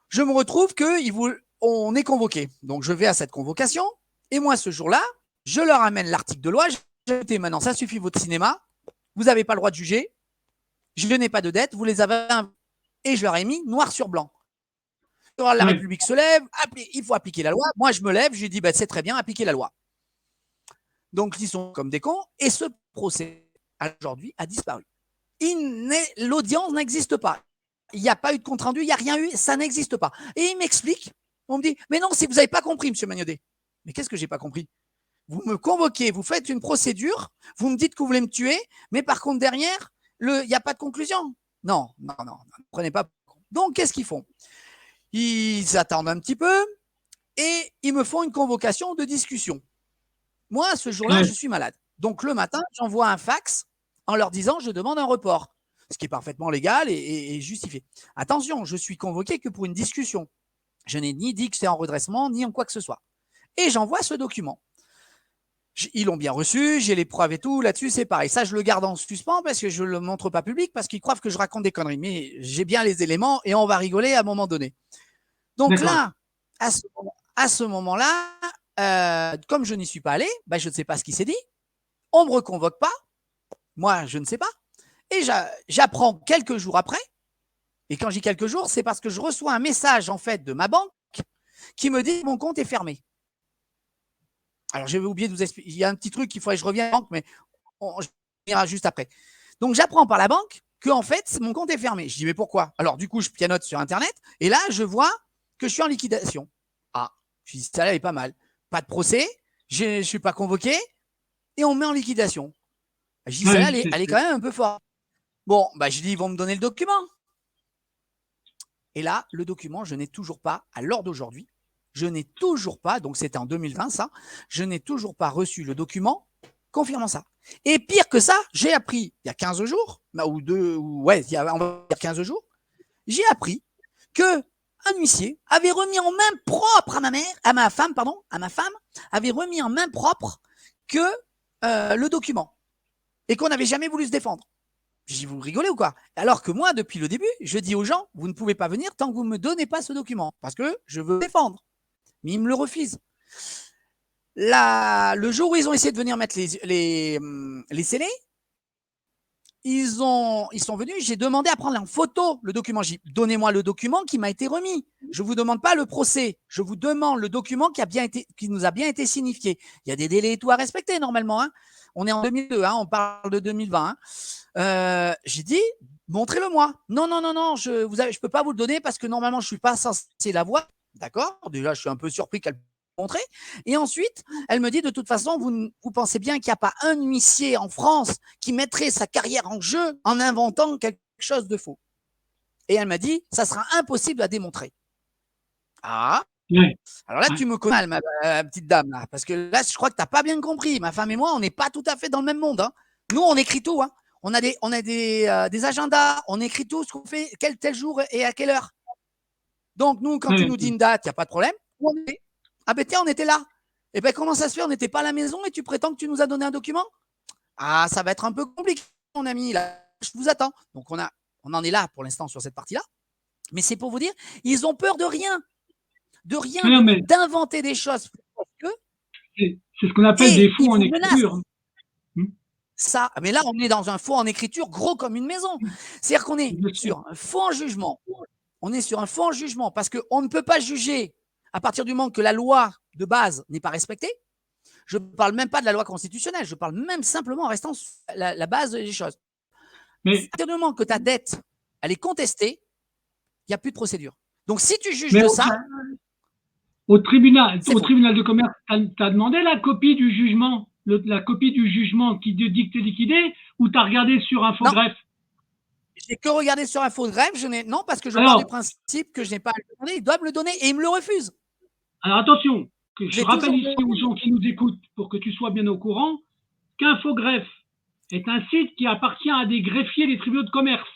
Je me retrouve qu'on est convoqué. Donc, je vais à cette convocation. Et moi, ce jour-là, je leur amène l'article de loi. J'ai dit, maintenant, ça suffit votre cinéma. Vous n'avez pas le droit de juger. Je n'ai pas de dette. Vous les avez. Et je leur ai mis noir sur blanc. La République se lève. Il faut appliquer la loi. Moi, je me lève. Je dis, c'est très bien, appliquer la loi. Donc, ils sont comme des cons. Et ce procès, aujourd'hui, a disparu. L'audience n'existe pas. Il n'y a pas eu de compte rendu, il n'y a rien eu, ça n'existe pas. Et il m'explique, on me dit, mais non, si vous n'avez pas compris, M. Magnodet. Mais qu'est-ce que je n'ai pas compris? Vous me convoquez, vous faites une procédure, vous me dites que vous voulez me tuer, mais par contre, derrière, il n'y a pas de conclusion. Non, ne prenez pas. Donc, qu'est-ce qu'ils font? Ils attendent un petit peu et ils me font une convocation de discussion. Moi, ce jour-là, je suis malade. Donc, le matin, j'envoie un fax en leur disant, je demande un report. Ce qui est parfaitement légal et justifié. Attention, je suis convoqué que pour une discussion. Je n'ai ni dit que c'est en redressement, ni en quoi que ce soit. Et j'envoie ce document. Ils l'ont bien reçu, j'ai les preuves et tout, là-dessus c'est pareil. Ça, je le garde en suspens parce que je ne le montre pas public, parce qu'ils croient que je raconte des conneries. Mais j'ai bien les éléments et on va rigoler à un moment donné. Donc là, à ce moment-là, comme je n'y suis pas allé, je ne sais pas ce qui s'est dit. On ne me reconvoque pas. Moi, je ne sais pas. Et j'apprends quelques jours après, et quand je dis quelques jours, c'est parce que je reçois un message en fait de ma banque qui me dit que mon compte est fermé. Alors, j'avais oublié de vous expliquer. Il y a un petit truc qu'il faudrait que je revienne à la banque, mais je reviendrai juste après. Donc, j'apprends par la banque que en fait, mon compte est fermé. Je dis, mais pourquoi? Alors, du coup, je pianote sur Internet, et là, je vois que je suis en liquidation. Ah, je dis, ça là est pas mal. Pas de procès, je ne suis pas convoqué, et on me met en liquidation. Je dis, ça là, elle est quand même un peu forte. Bon, je dis, ils vont me donner le document. Et là, le document, je n'ai toujours pas, à l'heure d'aujourd'hui, je n'ai toujours pas, donc c'était en 2020 ça, je n'ai toujours pas reçu le document confirmant ça. Et pire que ça, j'ai appris il y a 15 jours, il y a 15 jours, j'ai appris que un huissier avait remis en main propre à ma femme, avait remis en main propre que le document et qu'on n'avait jamais voulu se défendre. Je dis, vous rigolez ou quoi? Alors que moi, depuis le début, je dis aux gens, vous ne pouvez pas venir tant que vous ne me donnez pas ce document, parce que je veux défendre. Mais ils me le refusent. Le jour où ils ont essayé de venir mettre les scellés, ils sont venus, j'ai demandé à prendre en photo le document. J'ai dit, donnez-moi le document qui m'a été remis. Je ne vous demande pas le procès, je vous demande le document qui nous a bien été signifié. Il y a des délais et tout à respecter normalement. Hein. On est en 2002, on parle de 2020. J'ai dit, montrez-le-moi. Non, je ne peux pas vous le donner parce que normalement, je ne suis pas censé l'avoir. D'accord? Déjà, je suis un peu surpris qu'elle me montre. Et ensuite, elle me dit, de toute façon, vous pensez bien qu'il n'y a pas un huissier en France qui mettrait sa carrière en jeu en inventant quelque chose de faux. Et elle m'a dit, ça sera impossible à démontrer. Ah, alors là, tu me connais, ma petite dame, là, parce que là, je crois que tu n'as pas bien compris. Ma femme et moi, on n'est pas tout à fait dans le même monde. Hein. Nous, on écrit tout. Hein. On a des agendas, on écrit tout ce qu'on fait, tel jour et à quelle heure. Donc, nous, quand tu nous dis une date, il n'y a pas de problème. Ah ben tiens, on était là. Et ben comment ça se fait? On n'était pas à la maison et tu prétends que tu nous as donné un document? Ah, ça va être un peu compliqué, mon ami. Là, je vous attends. Donc, on en est là pour l'instant sur cette partie-là. Mais c'est pour vous dire, ils ont peur de rien. de rien, Non, mais d'inventer des choses. c'est ce qu'on appelle des faux en écriture. Ça, mais là, on est dans un faux en écriture gros comme une maison. C'est-à-dire qu'on est sur un faux en jugement. On est sur un faux en jugement parce qu'on ne peut pas juger à partir du moment que la loi de base n'est pas respectée. Je ne parle même pas de la loi constitutionnelle, je parle même simplement en restant sur la base des choses. Mais à partir du moment que ta dette, elle est contestée, il n'y a plus de procédure. Donc, si tu juges de ça… Au tribunal de commerce, tu as demandé la copie du jugement, la copie du jugement qui te dit que tu es liquidé, ou tu as regardé sur Infogreffe? J'ai que regardé sur Infogreffe, non, parce que je pars du principe que je n'ai pas à le demander, ils doivent me le donner et ils me le refusent. Alors attention, que je rappelle ici aux gens qui nous écoutent, pour que tu sois bien au courant, qu'Infogreffe est un site qui appartient à des greffiers des tribunaux de commerce.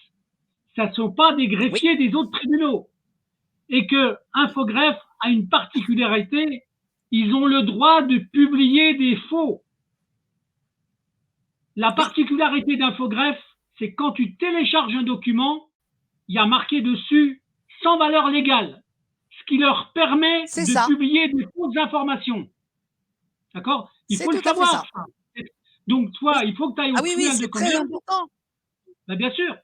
Ce ne sont pas des greffiers des autres tribunaux. Et que Infogreffe a une particularité, ils ont le droit de publier des faux. La particularité d'Infogreffe, c'est quand tu télécharges un document, il y a marqué dessus sans valeur légale, ce qui leur permet de publier des fausses informations. D'accord? Il faut le savoir. Ça. Donc, toi, il faut que tu ailles au tribunal de commerce. Très important. Ben, bien sûr.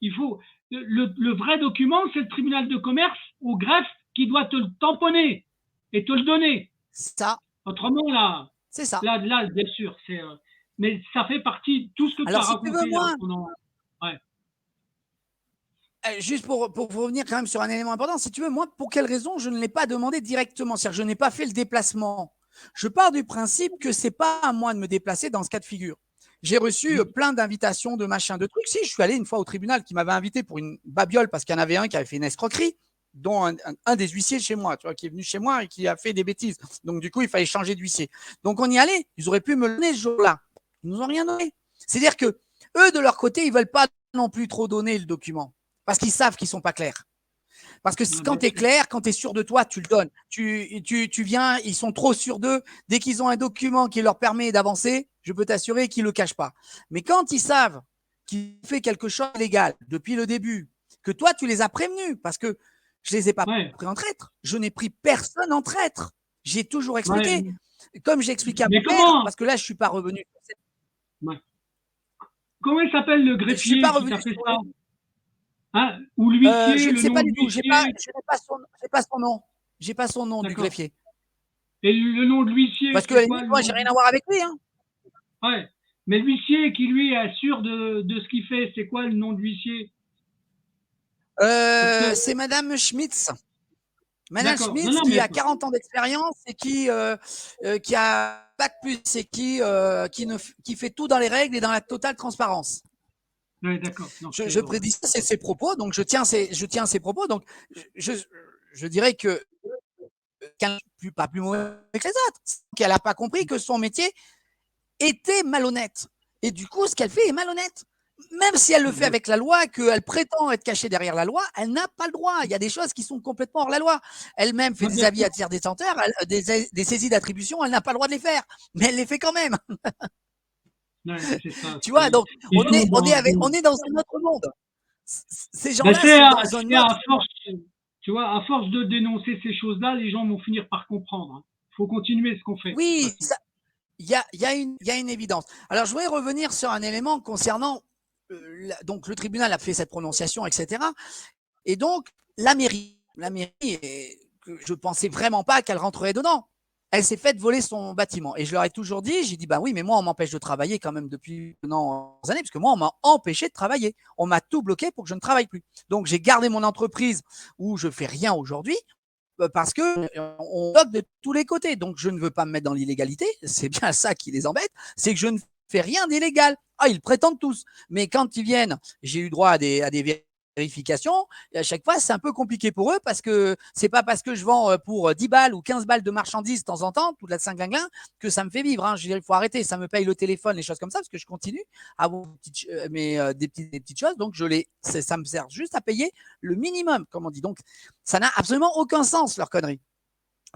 Il faut. Le vrai document, c'est le tribunal de commerce au greffe qui doit te le tamponner et te le donner. Ça. Autrement, là, c'est ça. Là, bien sûr, c'est. Mais ça fait partie de tout ce que tu as raconté là, pendant. Ouais. Juste pour revenir quand même sur un élément important, si tu veux, moi, pour quelle raison je ne l'ai pas demandé directement? C'est-à-dire, je n'ai pas fait le déplacement. Je pars du principe que c'est pas à moi de me déplacer dans ce cas de figure. J'ai reçu plein d'invitations, de machins, de trucs. Si, je suis allé une fois au tribunal qui m'avait invité pour une babiole parce qu'il y en avait un qui avait fait une escroquerie, dont un des huissiers chez moi, tu vois, qui est venu chez moi et qui a fait des bêtises. Donc, du coup, il fallait changer d'huissier. Donc, on y allait. Ils auraient pu me le donner ce jour-là. Ils nous ont rien donné. C'est-à-dire que eux, de leur côté, ils veulent pas non plus trop donner le document parce qu'ils savent qu'ils sont pas clairs. Parce que quand tu es clair, quand tu es sûr de toi, tu le donnes. Tu viens, ils sont trop sûrs d'eux. Dès qu'ils ont un document qui leur permet d'avancer, je peux t'assurer qu'ils ne le cachent pas. Mais quand ils savent qu'ils fait quelque chose de légal depuis le début, que toi, tu les as prévenus, parce que je ne les ai pas pris en traître. Je n'ai pris personne en traître. J'ai toujours expliqué. Comme j'ai expliqué à mon père, parce que là, je ne suis pas revenu. Comment il s'appelle le greffier qui t'a fait ça? Hein? Ou l'huissier, je ne sais pas du tout. Je n'ai pas son nom. J'ai pas son nom du greffier. Et le nom de l'huissier? Parce que moi, j'ai rien à voir avec lui. Hein. Ouais. Mais l'huissier qui, lui, est sûr de ce qu'il fait, c'est quoi le nom de l'huissier? C'est Madame Schmitz. Madame Schmitz qui a 40 ans d'expérience et qui a Bac plus et qui fait tout dans les règles et dans la totale transparence. Oui, d'accord. Je prédis ça, c'est ses propos, donc je tiens ses propos. Donc, je dirais que pas plus mauvais que les autres, qu'elle n'a pas compris que son métier était malhonnête. Et du coup, ce qu'elle fait est malhonnête. Même si elle le fait avec la loi, qu'elle prétend être cachée derrière la loi, elle n'a pas le droit. Il y a des choses qui sont complètement hors la loi. Elle-même fait des avis à tiers détenteurs, des saisies d'attribution, elle n'a pas le droit de les faire, mais elle les fait quand même. Ouais, c'est ça, tu vois, donc on est dans un autre monde. Ces gens-là sont dans un autre monde. Tu vois, à force de dénoncer ces choses-là, les gens vont finir par comprendre. Il faut continuer ce qu'on fait. Oui, il y a une évidence. Alors, je voudrais revenir sur un élément concernant donc le tribunal a fait cette prononciation, etc. Et donc, la mairie, je pensais vraiment pas qu'elle rentrerait dedans. Elle s'est faite voler son bâtiment. Et je leur ai toujours dit, j'ai dit, bah oui, mais moi, on m'empêche de travailler quand même depuis maintenant des années, parce que moi, on m'a empêché de travailler. On m'a tout bloqué pour que je ne travaille plus. Donc, j'ai gardé mon entreprise où je fais rien aujourd'hui, parce que on bloque de tous les côtés. Donc, je ne veux pas me mettre dans l'illégalité. C'est bien ça qui les embête. C'est que je ne fais rien d'illégal. Ah, ils prétendent tous. Mais quand ils viennent, j'ai eu droit à des vérifications. Et à chaque fois, c'est un peu compliqué pour eux parce que c'est pas parce que je vends pour 10 balles ou 15 balles de marchandises de temps en temps, toute la cinglinglin, que ça me fait vivre. Hein. Je veux dire, il faut arrêter. Ça me paye le téléphone, les choses comme ça, parce que je continue à avoir des petites choses. Donc, ça me sert juste à payer le minimum, comme on dit. Donc, ça n'a absolument aucun sens, leur connerie.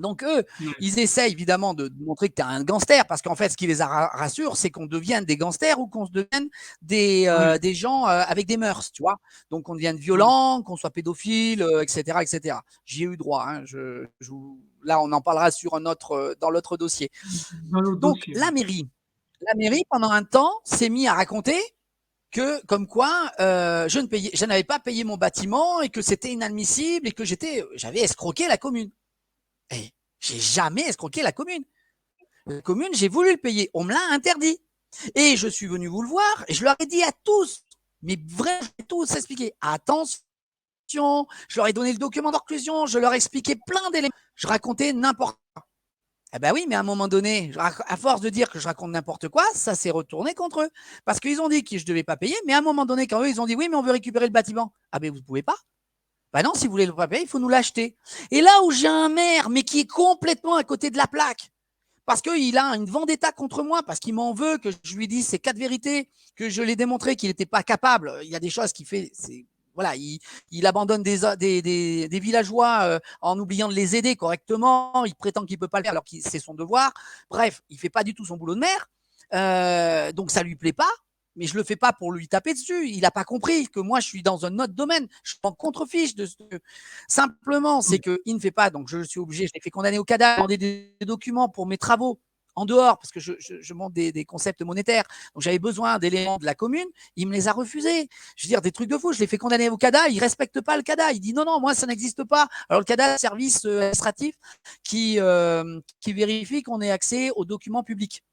Donc eux, ouais, ils essayent évidemment de montrer que tu es un gangster, parce qu'en fait, ce qui les rassure, c'est qu'on devienne des gangsters ou qu'on devienne ouais, des gens avec des mœurs, tu vois. Donc qu'on devienne ouais. violent, qu'on soit pédophile, etc., etc. J'y ai eu droit. Hein. Là, on en parlera sur un autre, dans l'autre dossier. Dans l'autre Donc dossier. la mairie, pendant un temps, s'est mis à raconter que, comme quoi, je n'avais pas payé mon bâtiment et que c'était inadmissible et que j'avais escroqué la commune. Et j'ai jamais escroqué la commune. La commune, j'ai voulu le payer. On me l'a interdit. Et je suis venu vous le voir et je leur ai dit à tous, mais vraiment tous expliqué. Attention, je leur ai donné le document d'inclusion, je leur ai expliqué plein d'éléments. Je racontais n'importe quoi. Eh ben oui, mais à un moment donné, à force de dire que je raconte n'importe quoi, ça s'est retourné contre eux. Parce qu'ils ont dit que je ne devais pas payer, mais à un moment donné, quand eux, ils ont dit oui, mais on veut récupérer le bâtiment. Ah ben vous ne pouvez pas. Ben non, si vous voulez le payer, il faut nous l'acheter. Et là où j'ai un maire, mais qui est complètement à côté de la plaque, parce qu'il a une vendetta contre moi, parce qu'il m'en veut, que je lui dise ces 4 vérités, que je l'ai démontré qu'il n'était pas capable. Il y a des choses qu'il fait, voilà, il abandonne des villageois en oubliant de les aider correctement. Il prétend qu'il ne peut pas le faire alors que c'est son devoir. Bref, il ne fait pas du tout son boulot de maire. Donc ça ne lui plaît pas. Mais je ne le fais pas pour lui taper dessus. Il n'a pas compris que moi, je suis dans un autre domaine. Je suis en contre-fiche de ce. Simplement, c'est qu'il ne fait pas. Donc, je suis obligé. Je l'ai fait condamner au cadavre, demander des documents pour mes travaux en dehors, parce que je monte des concepts monétaires. Donc, j'avais besoin d'éléments de la commune. Il me les a refusés. Je veux dire, des trucs de fou. Je l'ai fait condamner au CADA. Il ne respecte pas le CADA. Il dit non, non, moi, ça n'existe pas. Alors, le CADA, service administratif qui vérifie qu'on ait accès aux documents publics.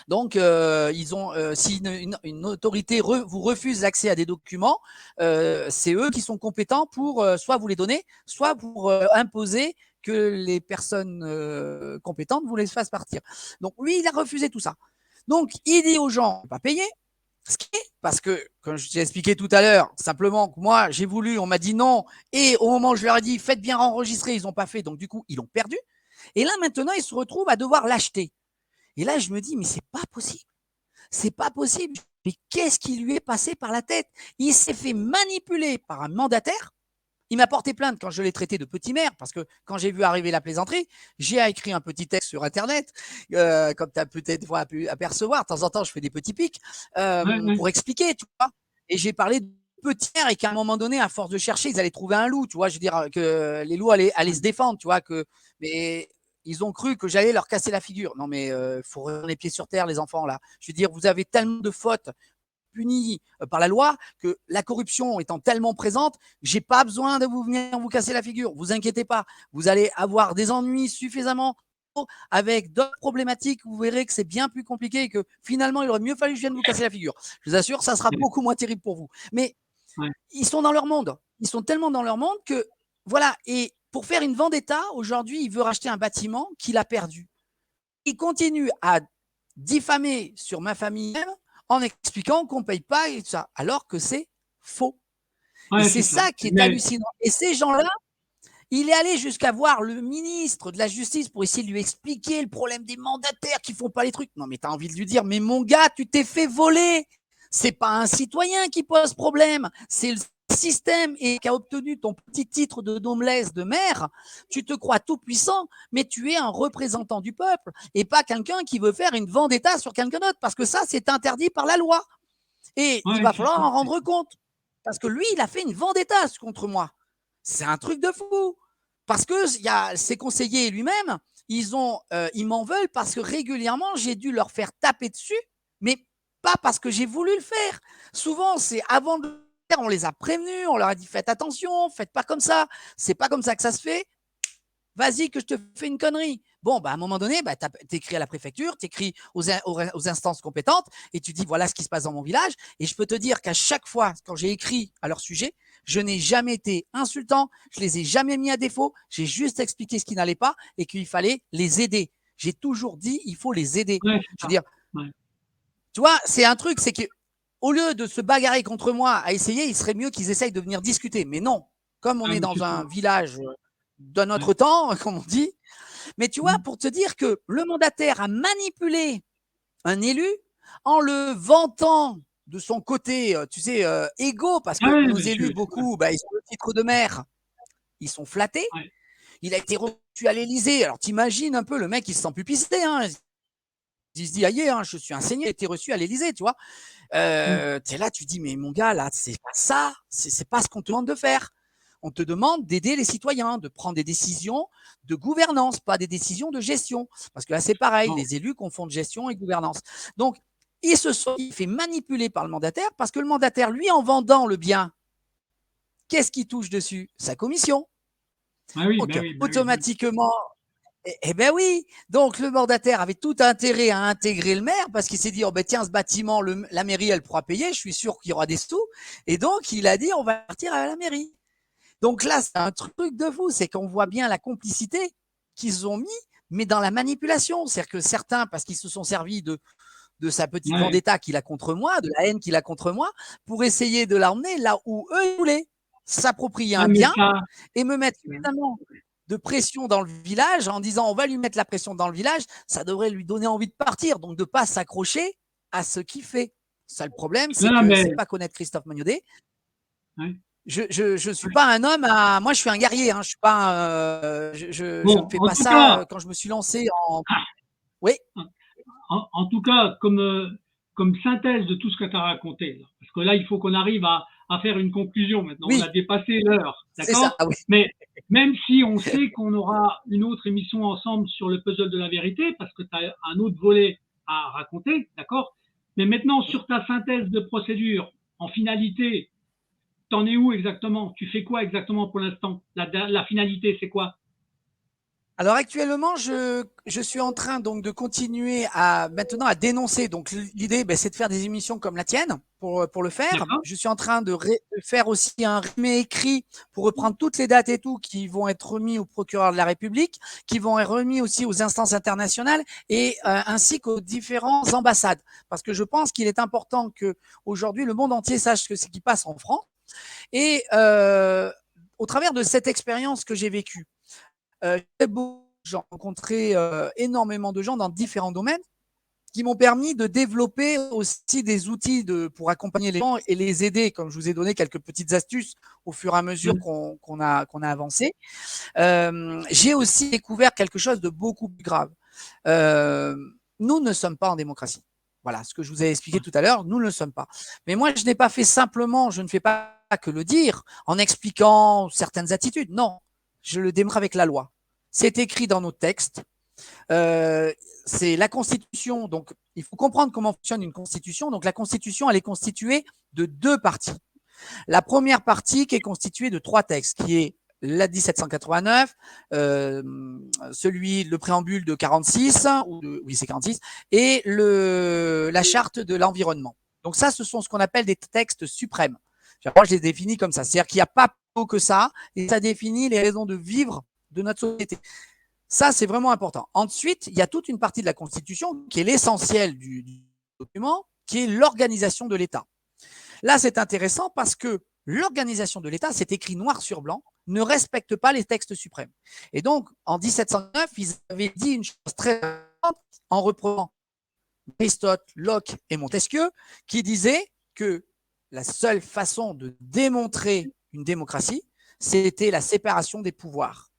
Donc, si une autorité vous refuse l'accès à des documents, c'est eux qui sont compétents pour soit vous les donner, soit pour imposer que les personnes compétentes vous les fassent partir. Donc, lui, il a refusé tout ça. Donc, il dit aux gens, pas payer. Parce que, comme je t'ai expliqué tout à l'heure, simplement que moi, j'ai voulu, on m'a dit non, et au moment où je leur ai dit, faites bien enregistrer, ils n'ont pas fait, donc du coup, ils l'ont perdu. Et là, maintenant, ils se retrouvent à devoir l'acheter. Et là, je me dis, mais c'est pas possible. C'est pas possible. Mais qu'est-ce qui lui est passé par la tête? Il s'est fait manipuler par un mandataire. Il m'a porté plainte quand je l'ai traité de petit maire, parce que quand j'ai vu arriver la plaisanterie, j'ai écrit un petit texte sur Internet, comme tu as peut-être pu apercevoir. De temps en temps, je fais des petits pics Ouais, ouais. pour expliquer, tu vois. Et j'ai parlé de petit maire et qu'à un moment donné, à force de chercher, ils allaient trouver un loup, tu vois. Je veux dire que les loups allaient se défendre, tu vois. Mais ils ont cru que j'allais leur casser la figure. Non, mais faut remettre les pieds sur terre, les enfants, là. Je veux dire, vous avez tellement de fautes punies par la loi que la corruption étant tellement présente, j'ai pas besoin de vous venir vous casser la figure. Vous inquiétez pas. Vous allez avoir des ennuis suffisamment avec d'autres problématiques. Vous verrez que c'est bien plus compliqué et que finalement, il aurait mieux fallu que je vienne vous casser la figure. Je vous assure, ça sera beaucoup moins terrible pour vous. Mais Ouais. ils sont dans leur monde. Ils sont tellement dans leur monde que, voilà. Et pour faire une vendetta, aujourd'hui, il veut racheter un bâtiment qu'il a perdu. Il continue à diffamer sur ma famille même en expliquant qu'on ne paye pas et tout ça, alors que c'est faux. Et Ouais, c'est c'est ça. ça qui est Mais, hallucinant. Et ces gens-là, il est allé jusqu'à voir le ministre de la Justice pour essayer de lui expliquer le problème des mandataires qui font pas les trucs. Non, mais tu as envie de lui dire, mais mon gars, tu t'es fait voler. C'est pas un citoyen qui pose problème, c'est le système et qui a obtenu ton petit titre de noblesse de maire. Tu te crois tout puissant, mais tu es un représentant du peuple et pas quelqu'un qui veut faire une vendetta sur quelqu'un d'autre, parce que ça, c'est interdit par la loi. Et il ouais, va c'est falloir ça. en rendre compte. Parce que lui, il a fait une vendetta contre moi. C'est un truc de fou. Parce que y a ses conseillers lui-même, ils m'en veulent parce que régulièrement, j'ai dû leur faire taper dessus, mais pas parce que j'ai voulu le faire. Souvent, c'est avant de le faire, on les a prévenus, on leur a dit faites attention, faites pas comme ça. C'est pas comme ça que ça se fait. Vas-y que je te fais une connerie. Bon, bah, à un moment donné, bah, tu écris à la préfecture, tu écris aux instances compétentes et tu dis voilà ce qui se passe dans mon village. Et je peux te dire qu'à chaque fois, quand j'ai écrit à leur sujet, je n'ai jamais été insultant, je les ai jamais mis à défaut, j'ai juste expliqué ce qui n'allait pas et qu'il fallait les aider. J'ai toujours dit il faut les aider. Ouais, c'est Je veux ça. dire, Ouais. tu vois, c'est un truc, c'est que au lieu de se bagarrer contre moi à essayer, il serait mieux qu'ils essayent de venir discuter. Mais non, comme on Ah, est mais dans c'est ça. un village d'un Ouais. autre temps, comme on dit, mais tu vois, Mm. pour te dire que le mandataire a manipulé un élu en le vantant de son côté, tu sais, égo, parce Ah que ouais, nos mais élus, ouais. beaucoup, bah, ils ont le titre de maire, ils sont flattés. Ouais. Il a été suis à l'Élysée. Alors, t'imagines un peu, le mec, il se sent pupissé, hein. Il se dit, aïe, hein, je suis un seigneur, j'ai été reçu à l'Élysée, tu vois. T'es là, tu dis, mais mon gars, là, c'est pas ça, c'est pas ce qu'on te demande de faire. On te demande d'aider les citoyens, de prendre des décisions de gouvernance, pas des décisions de gestion. Parce que là, c'est pareil, Non. les élus confondent gestion et gouvernance. Donc, il fait manipuler par le mandataire parce que le mandataire, lui, en vendant le bien, qu'est-ce qu'il touche dessus? Sa commission. Ah oui, Donc, ben oui, ben oui, ben oui. automatiquement, eh ben oui, donc le mandataire avait tout intérêt à intégrer le maire parce qu'il s'est dit, oh ben tiens, ce bâtiment, la mairie, elle pourra payer, je suis sûr qu'il y aura des sous. Et donc, il a dit, on va partir à la mairie. Donc là, c'est un truc de fou, c'est qu'on voit bien la complicité qu'ils ont mis, mais dans la manipulation. C'est-à-dire que certains, parce qu'ils se sont servis de sa petite Ouais. vendetta qu'il a contre moi, de la haine qu'il a contre moi, pour essayer de l'emmener là où eux ils voulaient, s'approprier Ah, un mais bien ça, et me mettre suffisamment de pression dans le village en disant on va lui mettre la pression dans le village, ça devrait lui donner envie de partir, donc de ne pas s'accrocher à ce qu'il fait. Ça, le problème, c'est non, que mais, c'est pas connaître Christophe Magnodet. ouais, Je suis ouais. pas un homme à, moi je suis un guerrier, hein, je suis pas, je ne Bon, fais en pas tout ça cas, quand je me suis lancé en, oui, en tout cas, comme synthèse de tout ce que tu as raconté, là, parce que là, il faut qu'on arrive à faire une conclusion maintenant. On a oui, dépassé l'heure, c'est ça, d'accord? oui. Mais même si on sait qu'on aura une autre émission ensemble sur le puzzle de la vérité, parce que tu as un autre volet à raconter, d'accord? Mais maintenant, sur ta synthèse de procédure, en finalité, t'en es où exactement? Tu fais quoi exactement pour l'instant? La finalité, c'est quoi? Alors actuellement, je suis en train donc de continuer à maintenant à dénoncer. Donc l'idée, ben, c'est de faire des émissions comme la tienne pour le faire. D'accord? Je suis en train de faire aussi un résumé écrit pour reprendre toutes les dates et tout qui vont être remis au procureur de la République, qui vont être remis aussi aux instances internationales et ainsi qu'aux différentes ambassades. Parce que je pense qu'il est important que aujourd'hui le monde entier sache ce qui passe en France et au travers de cette expérience que j'ai vécue. J'ai rencontré énormément de gens dans différents domaines qui m'ont permis de développer aussi des outils pour accompagner les gens et les aider, comme je vous ai donné quelques petites astuces au fur et à mesure qu'on a avancé. J'ai aussi découvert quelque chose de beaucoup plus grave. Euh, nous ne sommes pas en démocratie. Voilà, ce que je vous ai expliqué tout à l'heure, nous ne le sommes pas. Mais moi, je n'ai pas fait simplement, je ne fais pas que le dire en expliquant certaines attitudes. Non, je le démontre avec la loi. C'est écrit dans nos textes. C'est la Constitution. Donc, il faut comprendre comment fonctionne une Constitution. Donc, la Constitution, elle est constituée de deux parties. La première partie qui est constituée de trois textes, qui est la 1789, le préambule de 46, oui c'est 46, et la charte de l'environnement. Donc ça, ce sont ce qu'on appelle des textes suprêmes. Moi, je les définis comme ça. C'est-à-dire qu'il n'y a pas plus haut que ça, et ça définit les raisons de vivre de notre société. Ça, c'est vraiment important. Ensuite, il y a toute une partie de la Constitution qui est l'essentiel du document, qui est l'organisation de l'État. Là, c'est intéressant parce que l'organisation de l'État, c'est écrit noir sur blanc, ne respecte pas les textes suprêmes. Et donc, en 1709, ils avaient dit une chose très importante en reprenant Aristote, Locke et Montesquieu, qui disaient que la seule façon de démontrer une démocratie, c'était la séparation des pouvoirs.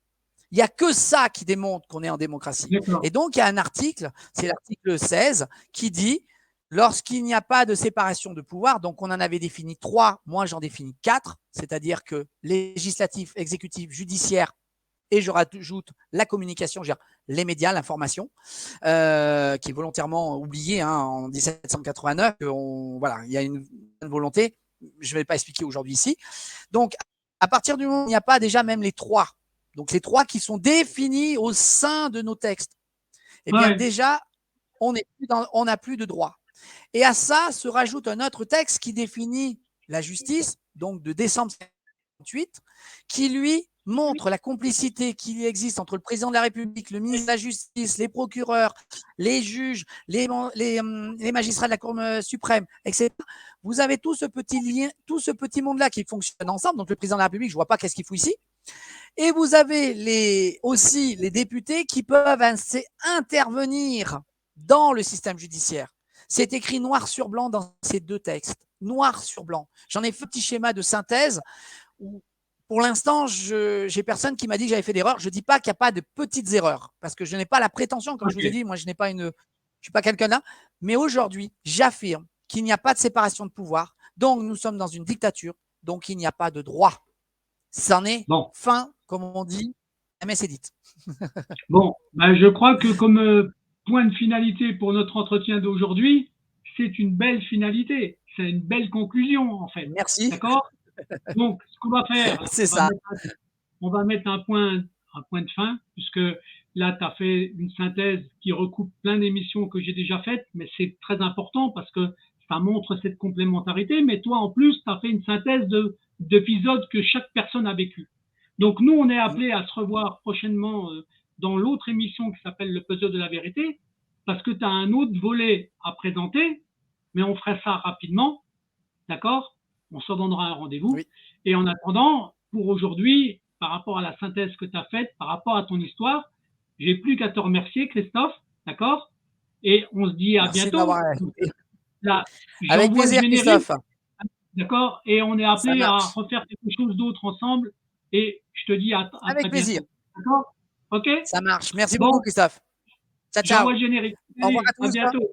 Il n'y a que ça qui démontre qu'on est en démocratie. Et donc, il y a un article, c'est l'article 16, qui dit lorsqu'il n'y a pas de séparation de pouvoir, donc on en avait défini 3, moi j'en définis 4, c'est-à-dire que législatif, exécutif, judiciaire, et je rajoute la communication, les médias, l'information, qui est volontairement oubliée en 1789. Voilà, il y a une volonté, je ne vais pas expliquer aujourd'hui ici. Donc, à partir du moment où il n'y a pas déjà même les 3, donc les 3 qui sont définis au sein de nos textes, eh bien déjà, on n'a plus de droit. Et à ça se rajoute un autre texte qui définit la justice, donc de décembre 1958, qui lui montre la complicité qui existe entre le président de la République, le ministre de la Justice, les procureurs, les juges, les magistrats de la Cour suprême, etc. Vous avez tout ce petit lien, tout ce petit monde-là qui fonctionne ensemble. Donc le président de la République, je ne vois pas qu'est-ce qu'il fout ici. Et vous avez aussi les députés qui peuvent intervenir dans le système judiciaire. C'est écrit noir sur blanc dans ces deux textes. Noir sur blanc. J'en ai fait un petit schéma de synthèse où Pour l'instant, j'ai personne qui m'a dit que j'avais fait d'erreur. Je ne dis pas qu'il n'y a pas de petites erreurs, parce que je n'ai pas la prétention, comme je vous ai dit, moi, je ne suis pas quelqu'un là. Mais aujourd'hui, j'affirme qu'il n'y a pas de séparation de pouvoir. Donc, nous sommes dans une dictature. Donc, il n'y a pas de droit. C'en est fin, comme on dit, la messe est dite. Bon, je crois que comme point de finalité pour notre entretien d'aujourd'hui, c'est une belle finalité. C'est une belle conclusion, en fait. Merci. D'accord? Donc, ce qu'on va faire, c'est ça. On va mettre un point de fin, puisque là, tu as fait une synthèse qui recoupe plein d'émissions que j'ai déjà faites, mais c'est très important parce que ça montre cette complémentarité. Mais toi, en plus, tu as fait une synthèse d'épisodes que chaque personne a vécu. Donc, nous, on est appelés à se revoir prochainement dans l'autre émission qui s'appelle Le Puzzle de la Vérité, parce que tu as un autre volet à présenter, mais on ferait ça rapidement. D'accord? On se donnera un rendez-vous. Oui. Et en attendant, pour aujourd'hui, par rapport à la synthèse que tu as faite, par rapport à ton histoire, j'ai plus qu'à te remercier, Christophe. D'accord? Et on se dit à bientôt. Là, avec plaisir, Christophe. D'accord? Et on est appelé à refaire quelque chose d'autre ensemble. Et je te dis à avec très plaisir. Bientôt. D'accord? OK? Ça marche. Merci beaucoup, Christophe. Ciao, ciao. J'envoie le générique. Au revoir à tous. À bientôt.